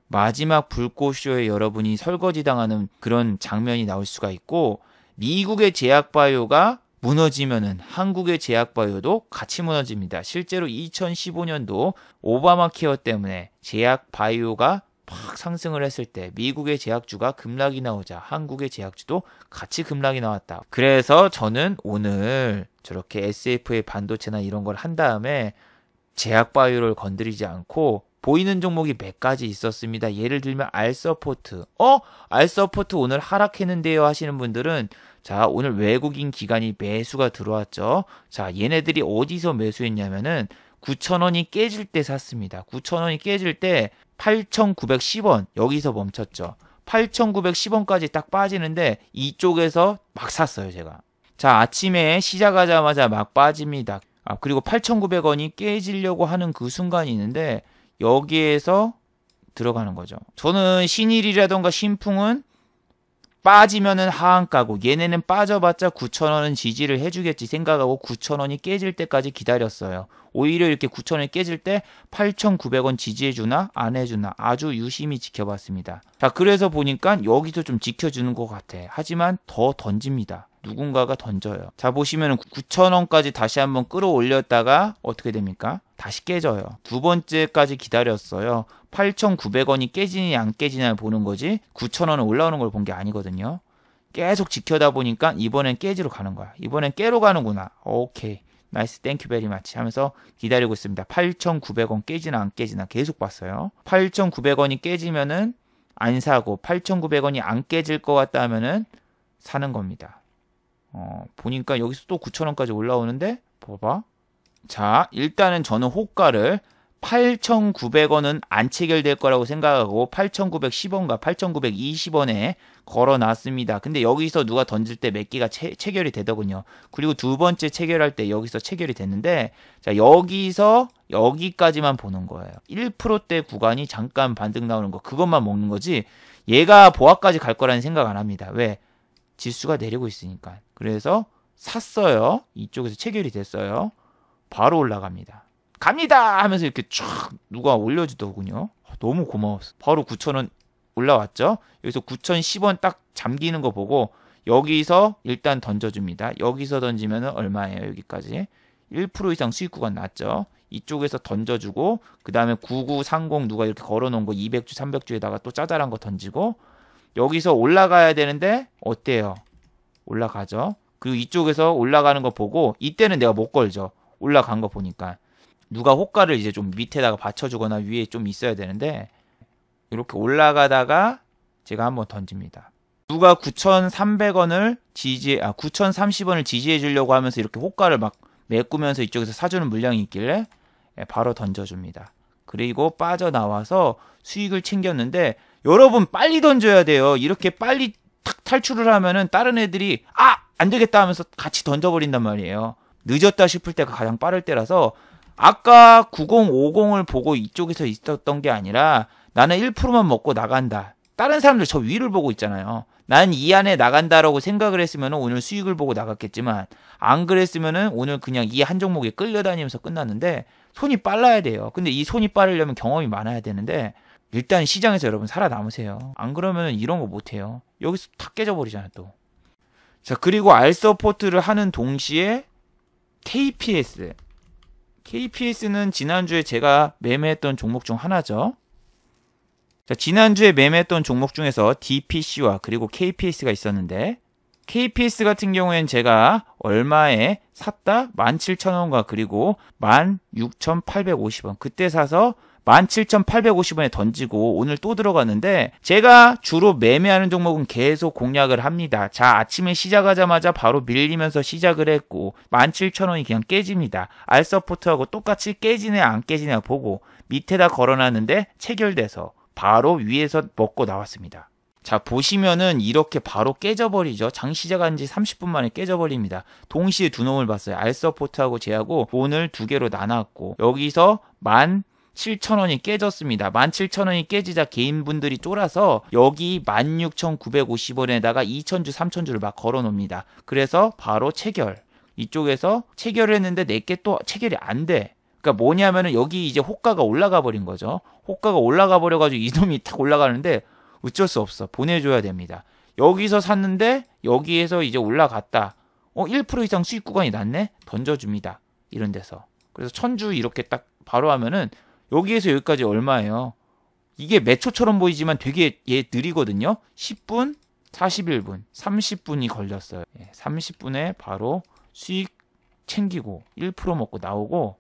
마지막 불꽃쇼에 여러분이 설거지당하는 그런 장면이 나올 수가 있고, 미국의 제약바이오가 무너지면은 한국의 제약바이오도 같이 무너집니다. 실제로 2015년도 오바마 케어 때문에 제약바이오가 팍 상승을 했을 때 미국의 제약주가 급락이 나오자 한국의 제약주도 같이 급락이 나왔다. 그래서 저는 오늘 저렇게 SFA 반도체나 이런 걸 한 다음에 제약바이오를 건드리지 않고, 보이는 종목이 몇 가지 있었습니다. 예를 들면 알서포트. 알서포트 오늘 하락했는데요 하시는 분들은, 자, 오늘 외국인 기관이 매수가 들어왔죠. 자, 얘네들이 어디서 매수했냐면은 9,000원이 깨질 때 샀습니다. 9,000원이 깨질 때 8,910원 여기서 멈췄죠. 8,910원까지 딱 빠지는데 이쪽에서 막 샀어요, 제가. 자, 아침에 시작하자마자 막 빠집니다. 그리고 8,900원이 깨지려고 하는 그 순간이 있는데 여기에서 들어가는 거죠. 저는 신일이라던가 신풍은 빠지면은 하한가고 얘네는 빠져봤자 9,000원은 지지를 해주겠지 생각하고 9,000원이 깨질 때까지 기다렸어요. 오히려 이렇게 9,000원이 깨질 때 8,900원 지지해주나 안 해주나 아주 유심히 지켜봤습니다. 자, 그래서 보니까 여기서 좀 지켜주는 것 같아. 하지만 더 던집니다. 누군가가 던져요. 자, 보시면은 9,000원까지 다시 한번 끌어올렸다가 어떻게 됩니까? 다시 깨져요. 두 번째까지 기다렸어요. 8,900원이 깨지냐 안 깨지냐를 보는 거지 9,000원은 올라오는 걸 본 게 아니거든요. 계속 지켜다 보니까 이번엔 깨지러 가는 거야. 이번엔 깨러 가는구나. 오케이. 나이스 땡큐 베리 마치 하면서 기다리고 있습니다. 8,900원 깨지나 안 깨지나 계속 봤어요. 8,900원이 깨지면은 안 사고 8,900원이 안 깨질 것 같다 하면은 사는 겁니다. 보니까 여기서 또 9,000원까지 올라오는데 봐봐. 자, 일단은 저는 호가를 8,900원은 안 체결될 거라고 생각하고 8,910원과 8,920원에 걸어놨습니다. 근데 여기서 누가 던질 때 몇 개가 체결이 되더군요. 그리고 두 번째 체결할 때 여기서 체결이 됐는데 자, 여기서 여기까지만 보는 거예요. 1%대 구간이 잠깐 반등 나오는 거 그것만 먹는 거지 얘가 보합까지 갈 거라는 생각 안 합니다. 왜? 지수가 내리고 있으니까. 그래서 샀어요. 이쪽에서 체결이 됐어요. 바로 올라갑니다. 갑니다 하면서 이렇게 쫙 누가 올려주더군요. 너무 고마웠어. 바로 9,000원 올라왔죠. 여기서 9,010원 딱 잠기는 거 보고 여기서 일단 던져줍니다. 여기서 던지면 얼마예요? 여기까지 1% 이상 수익 구간 났죠. 이쪽에서 던져주고 그 다음에 9930 누가 이렇게 걸어놓은 거 200주 300주에다가 또 짜잘한 거 던지고 여기서 올라가야 되는데 어때요? 올라가죠. 그리고 이쪽에서 올라가는 거 보고 이때는 내가 못 걸죠. 올라간 거 보니까 누가 호가를 이제 좀 밑에다가 받쳐주거나 위에 좀 있어야 되는데 이렇게 올라가다가 제가 한번 던집니다. 누가 9,300원을 9,030원을 지지해 주려고 하면서 이렇게 호가를 막 메꾸면서 이쪽에서 사주는 물량이 있길래 바로 던져줍니다. 그리고 빠져나와서 수익을 챙겼는데 여러분 빨리 던져야 돼요. 이렇게 빨리 탁 탈출을 하면은 다른 애들이 안 되겠다 하면서 같이 던져버린단 말이에요. 늦었다 싶을 때가 가장 빠를 때라서 아까 9050을 보고 이쪽에서 있었던 게 아니라 나는 1%만 먹고 나간다. 다른 사람들 저 위를 보고 있잖아요. 난 이 안에 나간다라고 생각을 했으면 오늘 수익을 보고 나갔겠지만 안 그랬으면 오늘 그냥 이 한 종목에 끌려다니면서 끝났는데 손이 빨라야 돼요. 근데 이 손이 빠르려면 경험이 많아야 되는데 일단 시장에서 여러분 살아남으세요. 안 그러면 이런 거 못해요. 여기서 다 깨져버리잖아 또. 자, 그리고 알서포트를 하는 동시에 KPS는 지난주에 제가 매매했던 종목 중 하나죠. 자, 지난주에 매매했던 종목 중에서 DPC와 그리고 KPS가 있었는데 KPS 같은 경우에는 제가 얼마에 샀다? 17,000원과 그리고 16,850원 그때 사서 17,850원에 던지고 오늘 또 들어갔는데 제가 주로 매매하는 종목은 계속 공략을 합니다. 자, 아침에 시작하자마자 바로 밀리면서 시작을 했고 17,000원이 그냥 깨집니다. 알서포트하고 똑같이 깨지네 안 깨지냐 보고 밑에다 걸어놨는데 체결돼서 바로 위에서 먹고 나왔습니다. 자, 보시면은 이렇게 바로 깨져버리죠. 장 시작한 지 30분 만에 깨져버립니다. 동시에 두 놈을 봤어요. 알서포트하고 제하고 오늘 두 개로 나눴고 여기서 17,000원이 깨졌습니다. 17,000원이 깨지자 개인분들이 쫄아서 여기 16,950원에다가 2,000주, 3,000주를 막 걸어놓습니다. 그래서 바로 체결. 이쪽에서 체결을 했는데 내게 또 체결이 안 돼. 그러니까 뭐냐면은 여기 이제 호가가 올라가 버린 거죠. 호가가 올라가 버려가지고 이놈이 탁 올라가는데 어쩔 수 없어. 보내줘야 됩니다. 여기서 샀는데 여기에서 이제 올라갔다. 1% 이상 수익 구간이 났네? 던져줍니다. 이런 데서. 그래서 1,000주 이렇게 딱 바로 하면은 여기에서 여기까지 얼마예요? 이게 몇 초처럼 보이지만 되게 느리거든요. 10분, 41분, 30분이 걸렸어요. 30분에 바로 수익 챙기고 1% 먹고 나오고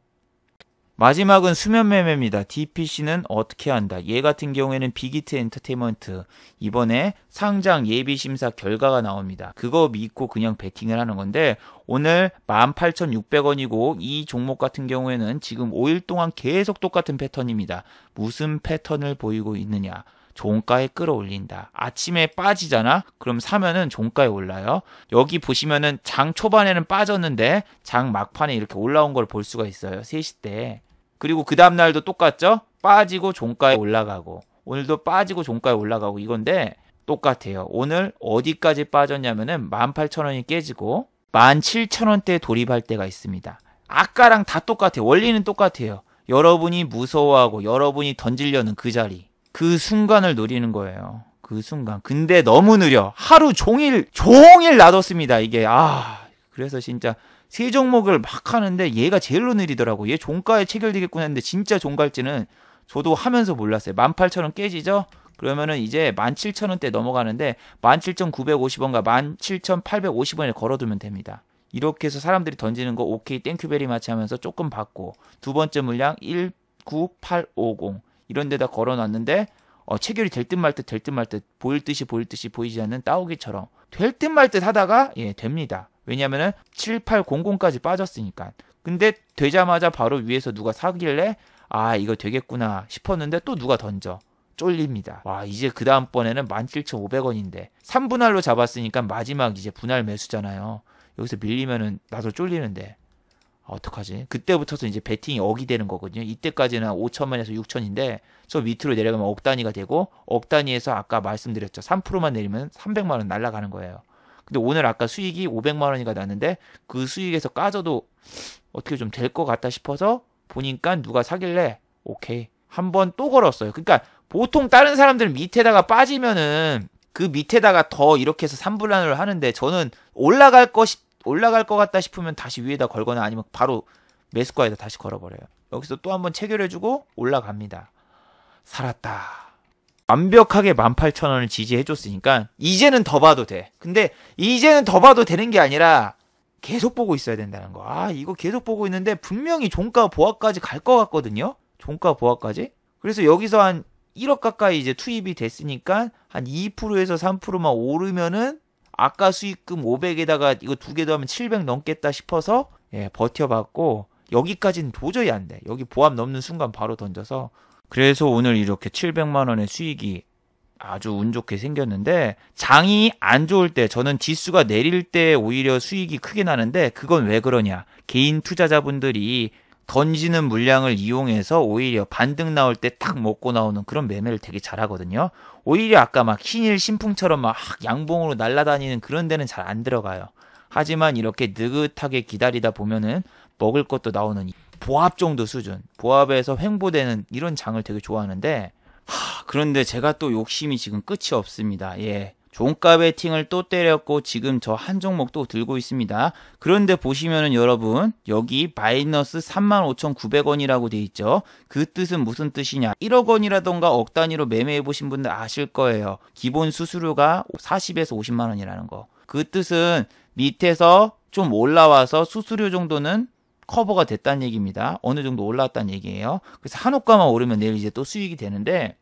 마지막은 수면 매매입니다. DPC는 어떻게 한다? 얘 같은 경우에는 빅히트 엔터테인먼트 이번에 상장 예비심사 결과가 나옵니다. 그거 믿고 그냥 베팅을 하는 건데 오늘 18,600원이고 이 종목 같은 경우에는 지금 5일 동안 계속 똑같은 패턴입니다. 무슨 패턴을 보이고 있느냐? 종가에 끌어올린다. 아침에 빠지잖아? 그럼 사면은 종가에 올라요. 여기 보시면은 장 초반에는 빠졌는데 장 막판에 이렇게 올라온 걸 볼 수가 있어요. 3시 때. 그리고 그 다음날도 똑같죠? 빠지고 종가에 올라가고 오늘도 빠지고 종가에 올라가고 이건데 똑같아요. 오늘 어디까지 빠졌냐면은 18,000원이 깨지고 17,000원대 돌입할 때가 있습니다. 아까랑 다 똑같아요. 원리는 똑같아요. 여러분이 무서워하고 여러분이 던지려는 그 자리, 그 순간을 노리는 거예요. 그 순간. 근데 너무 느려. 하루 종일 놔뒀습니다. 이게 그래서 진짜 세 종목을 막 하는데 얘가 제일로 느리더라고. 얘 종가에 체결되겠구나 했는데 진짜 종갈지는 저도 하면서 몰랐어요. 18,000원 깨지죠? 그러면은 이제 17,000원대 넘어가는데 17,950원과 17,850원에 걸어두면 됩니다. 이렇게 해서 사람들이 던지는 거 오케이 땡큐 베리 마치 하면서 조금 받고 두 번째 물량 19850 이런 데다 걸어놨는데 체결이 될 듯 말 듯 될 듯 말 듯 보일 듯이 보이지 않는 따오기처럼 될 듯 말 듯 하다가 됩니다. 왜냐면은 7800까지 빠졌으니까. 근데 되자마자 바로 위에서 누가 사길래 이거 되겠구나 싶었는데 또 누가 던져. 쫄립니다. 이제 그 다음번에는 17,500원인데 3분할로 잡았으니까 마지막 이제 분할 매수잖아요. 여기서 밀리면은 나도 쫄리는데 어떡하지? 그때부터서 이제 베팅이 억이 되는 거거든요. 이때까지는 5천만에서 6천인데 저 밑으로 내려가면 억 단위가 되고 억 단위에서 아까 말씀드렸죠. 3%만 내리면 300만 원 날아가는 거예요. 근데 오늘 아까 수익이 500만 원이가 났는데 그 수익에서 까져도 어떻게 좀 될 것 같다 싶어서 보니까 누가 사길래 오케이 한번 또 걸었어요. 그러니까 보통 다른 사람들은 밑에다가 빠지면은 그 밑에다가 더 이렇게 해서 3분할을 하는데 저는 올라갈 것 같다 싶으면 다시 위에다 걸거나 아니면 바로 매수가에다 다시 걸어버려요. 여기서 또 한번 체결해주고 올라갑니다. 살았다. 완벽하게 18,000원을 지지해줬으니까 이제는 더 봐도 돼. 근데 이제는 더 봐도 되는 게 아니라 계속 보고 있어야 된다는 거. 이거 계속 보고 있는데 분명히 종가 보합까지 갈 것 같거든요. 종가 보합까지. 그래서 여기서 한 1억 가까이 이제 투입이 됐으니까 한 2%에서 3%만 오르면은 아까 수익금 500에다가 이거 두 개 더하면 700 넘겠다 싶어서 버텨봤고 여기까지는 도저히 안 돼. 여기 보합 넘는 순간 바로 던져서 그래서 오늘 이렇게 700만 원의 수익이 아주 운 좋게 생겼는데 장이 안 좋을 때 저는 지수가 내릴 때 오히려 수익이 크게 나는데 그건 왜 그러냐. 개인 투자자분들이 던지는 물량을 이용해서 오히려 반등 나올 때 탁 먹고 나오는 그런 매매를 되게 잘하거든요. 오히려 아까 막 신일 신풍처럼 막 양봉으로 날아다니는 그런 데는 잘 안 들어가요. 하지만 이렇게 느긋하게 기다리다 보면은 먹을 것도 나오는 보합 정도 수준, 보합에서 횡보되는 이런 장을 되게 좋아하는데 그런데 제가 또 욕심이 지금 끝이 없습니다. 종가 베팅을 또 때렸고 지금 저 한 종목 또 들고 있습니다. 그런데 보시면은 여러분 여기 마이너스 35,900원이라고 돼 있죠. 그 뜻은 무슨 뜻이냐. 1억 원이라던가 억 단위로 매매해 보신 분들 아실 거예요. 기본 수수료가 40에서 50만 원이라는 거. 그 뜻은 밑에서 좀 올라와서 수수료 정도는 커버가 됐다는 얘기입니다. 어느 정도 올라왔다는 얘기예요. 그래서 한 호가만 오르면 내일 이제 또 수익이 되는데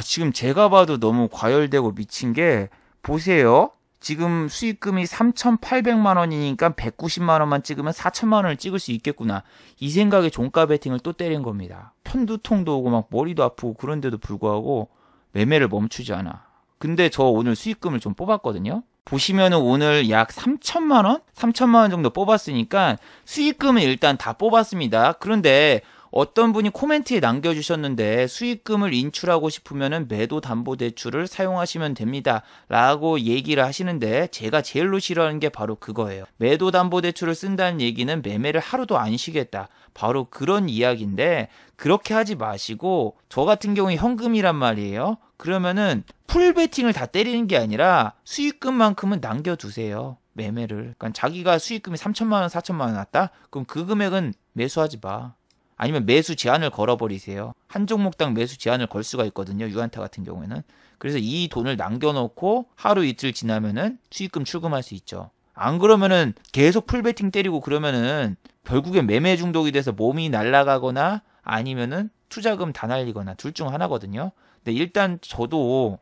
지금 제가 봐도 너무 과열되고 미친 게 보세요. 지금 수익금이 3,800만 원이니까 190만 원만 찍으면 4천만 원을 찍을 수 있겠구나. 이 생각에 종가 베팅을 또 때린 겁니다. 편두통도 오고 막 머리도 아프고 그런데도 불구하고 매매를 멈추지 않아. 근데 저 오늘 수익금을 좀 뽑았거든요. 보시면은 오늘 약 3천만 원? 3천만 원 정도 뽑았으니까 수익금은 일단 다 뽑았습니다. 그런데 어떤 분이 코멘트에 남겨주셨는데 수익금을 인출하고 싶으면은 매도담보대출을 사용하시면 됩니다. 라고 얘기를 하시는데 제가 제일로 싫어하는 게 바로 그거예요. 매도담보대출을 쓴다는 얘기는 매매를 하루도 안 쉬겠다. 바로 그런 이야기인데 그렇게 하지 마시고 저 같은 경우에 현금이란 말이에요. 그러면은 풀베팅을 다 때리는 게 아니라 수익금만큼은 남겨두세요. 매매를. 그러니까 자기가 수익금이 3천만 원, 4천만 원 났다? 그럼 그 금액은 매수하지 마. 아니면 매수 제한을 걸어버리세요. 한 종목당 매수 제한을 걸 수가 있거든요. 유한타 같은 경우에는. 그래서 이 돈을 남겨놓고 하루 이틀 지나면은 수익금 출금할 수 있죠. 안 그러면은 계속 풀베팅 때리고 그러면은 결국엔 매매 중독이 돼서 몸이 날아가거나 아니면은 투자금 다 날리거나 둘 중 하나거든요. 근데 일단 저도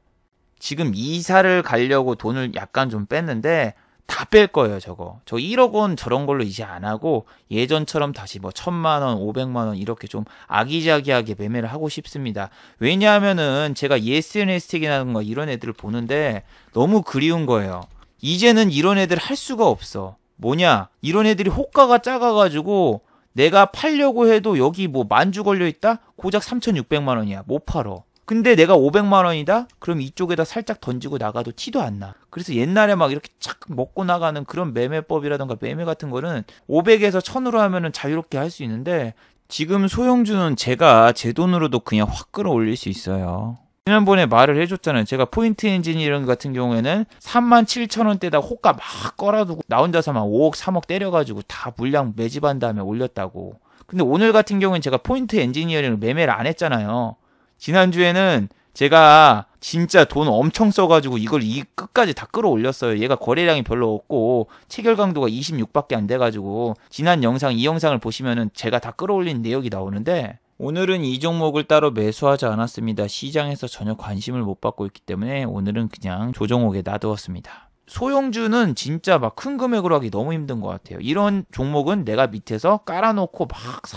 지금 이사를 가려고 돈을 약간 좀 뺐는데 다 뺄 거예요, 저거. 저 1억 원 저런 걸로 이제 안 하고 예전처럼 다시 뭐 1,000만 원, 500만 원 이렇게 좀 아기자기하게 매매를 하고 싶습니다. 왜냐하면은 제가 SNS택이라든가 이런 애들을 보는데 너무 그리운 거예요. 이제는 이런 애들 할 수가 없어. 뭐냐? 이런 애들이 호가가 작아가지고 내가 팔려고 해도 여기 뭐 만주 걸려있다? 고작 3,600만 원이야. 못 팔어. 근데 내가 500만 원이다? 그럼 이쪽에다 살짝 던지고 나가도 티도 안 나. 그래서 옛날에 막 이렇게 착 먹고 나가는 그런 매매법이라던가 매매 같은 거는 500에서 1000으로 하면은 자유롭게 할 수 있는데 지금 소형주는 제가 제 돈으로도 그냥 확 끌어올릴 수 있어요. 지난번에 말을 해줬잖아요. 제가 포인트 엔지니어링 같은 경우에는 37,000원대다 호가 막 깔아두고 나 혼자서 막 5억 3억 때려가지고 다 물량 매집한 다음에 올렸다고. 근데 오늘 같은 경우는 제가 포인트 엔지니어링을 매매를 안 했잖아요. 지난주에는 제가 진짜 돈 엄청 써가지고 이걸 끝까지 다 끌어올렸어요. 얘가 거래량이 별로 없고 체결 강도가 26밖에 안 돼가지고 지난 영상 이 영상을 보시면은 제가 다 끌어올린 내역이 나오는데 오늘은 이 종목을 따로 매수하지 않았습니다. 시장에서 전혀 관심을 못 받고 있기 때문에 오늘은 그냥 조정옥에 놔두었습니다. 소형주는 진짜 막 큰 금액으로 하기 너무 힘든 것 같아요. 이런 종목은 내가 밑에서 깔아놓고 막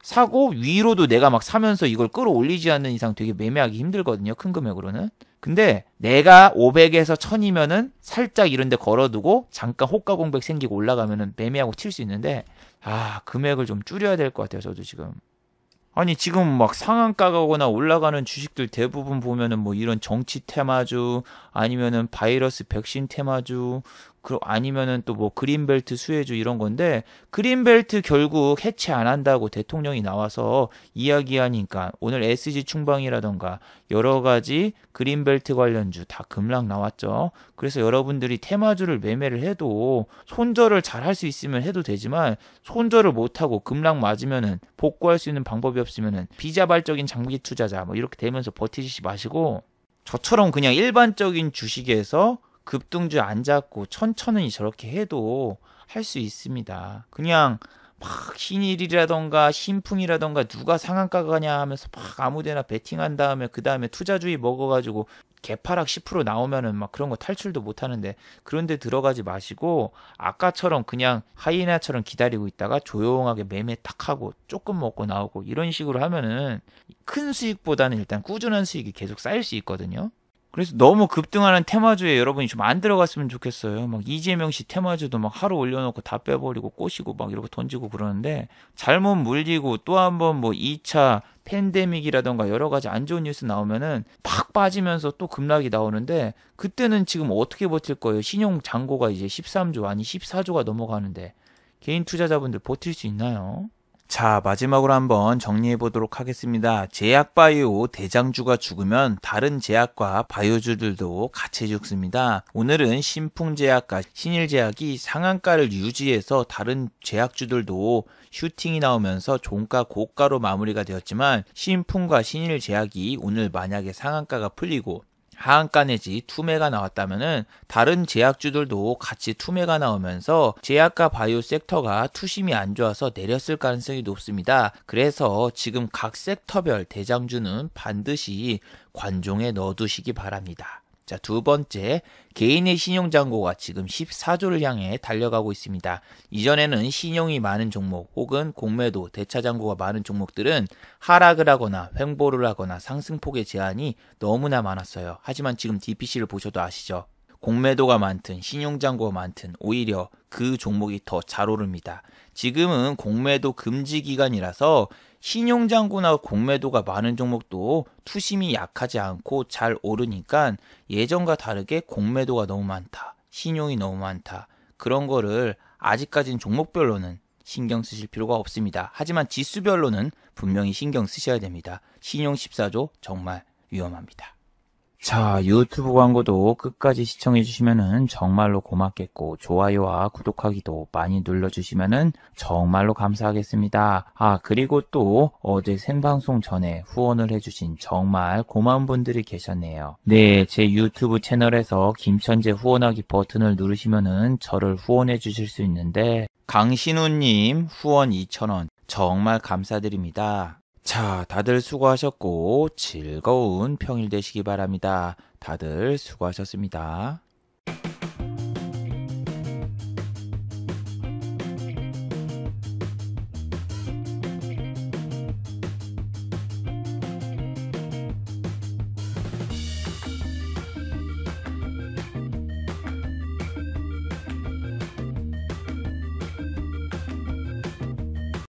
사고 위로도 내가 막 사면서 이걸 끌어올리지 않는 이상 되게 매매하기 힘들거든요. 큰 금액으로는. 근데 내가 500에서 1000이면은 살짝 이런 데 걸어두고 잠깐 호가 공백 생기고 올라가면은 매매하고 칠 수 있는데 금액을 좀 줄여야 될 것 같아요. 저도 지금. 아니 지금 막 상한가가 오거나 올라가는 주식들 대부분 보면은 뭐 이런 정치 테마주 아니면은 바이러스 백신 테마주 아니면은 또 뭐 그린벨트 수혜주 이런 건데 그린벨트 결국 해체 안 한다고 대통령이 나와서 이야기하니까 오늘 SG 충방이라던가 여러 가지 그린벨트 관련주 다 급락 나왔죠. 그래서 여러분들이 테마주를 매매를 해도 손절을 잘 할 수 있으면 해도 되지만 손절을 못하고 급락 맞으면은 복구할 수 있는 방법이 없으면은 비자발적인 장기 투자자 뭐 이렇게 되면서 버티지 마시고 저처럼 그냥 일반적인 주식에서 급등주 안 잡고 천천히 저렇게 해도 할 수 있습니다. 그냥 막 신일이라던가 신풍이라던가 누가 상한가 가냐 하면서 막 아무데나 베팅한 다음에 그 다음에 투자주의 먹어가지고 개파락 10% 나오면은 막 그런 거 탈출도 못 하는데 그런데 들어가지 마시고 아까처럼 그냥 하이에나처럼 기다리고 있다가 조용하게 매매 딱 하고 조금 먹고 나오고 이런 식으로 하면은 큰 수익보다는 일단 꾸준한 수익이 계속 쌓일 수 있거든요. 그래서 너무 급등하는 테마주에 여러분이 좀 안 들어갔으면 좋겠어요. 막 이재명 씨 테마주도 막 하루 올려놓고 다 빼버리고 꼬시고 막 이러고 던지고 그러는데 잘못 물리고 또 한번 뭐 2차 팬데믹이라던가 여러 가지 안 좋은 뉴스 나오면은 팍 빠지면서 또 급락이 나오는데 그때는 지금 어떻게 버틸 거예요? 신용 잔고가 이제 13조 아니 14조가 넘어가는데 개인 투자자분들 버틸 수 있나요? 자, 마지막으로 한번 정리해 보도록 하겠습니다. 제약바이오 대장주가 죽으면 다른 제약과 바이오주들도 같이 죽습니다. 오늘은 신풍제약과 신일제약이 상한가를 유지해서 다른 제약주들도 슈팅이 나오면서 종가 고가로 마무리가 되었지만 신풍과 신일제약이 오늘 만약에 상한가가 풀리고 하한가 내지 투매가 나왔다면은 다른 제약주들도 같이 투매가 나오면서 제약과 바이오 섹터가 투심이 안 좋아서 내렸을 가능성이 높습니다. 그래서 지금 각 섹터별 대장주는 반드시 관종에 넣어두시기 바랍니다. 자, 두 번째, 개인의 신용잔고가 지금 14조를 향해 달려가고 있습니다. 이전에는 신용이 많은 종목 혹은 공매도, 대차잔고가 많은 종목들은 하락을 하거나 횡보를 하거나 상승폭의 제한이 너무나 많았어요. 하지만 지금 DPC를 보셔도 아시죠? 공매도가 많든 신용잔고가 많든 오히려 그 종목이 더 잘 오릅니다. 지금은 공매도 금지 기간이라서 신용잔고나 공매도가 많은 종목도 투심이 약하지 않고 잘 오르니까 예전과 다르게 공매도가 너무 많다, 신용이 너무 많다 그런 거를 아직까지는 종목별로는 신경 쓰실 필요가 없습니다. 하지만 지수별로는 분명히 신경 쓰셔야 됩니다. 신용 14조 정말 위험합니다. 자, 유튜브 광고도 끝까지 시청해주시면은 정말로 고맙겠고 좋아요와 구독하기도 많이 눌러주시면은 정말로 감사하겠습니다. 그리고 또 어제 생방송 전에 후원을 해주신 정말 고마운 분들이 계셨네요. 네, 제 유튜브 채널에서 김천재 후원하기 버튼을 누르시면은 저를 후원해 주실 수 있는데 강신우님 후원 2,000원 정말 감사드립니다. 자, 다들 수고하셨고 즐거운 평일 되시기 바랍니다. 다들 수고하셨습니다.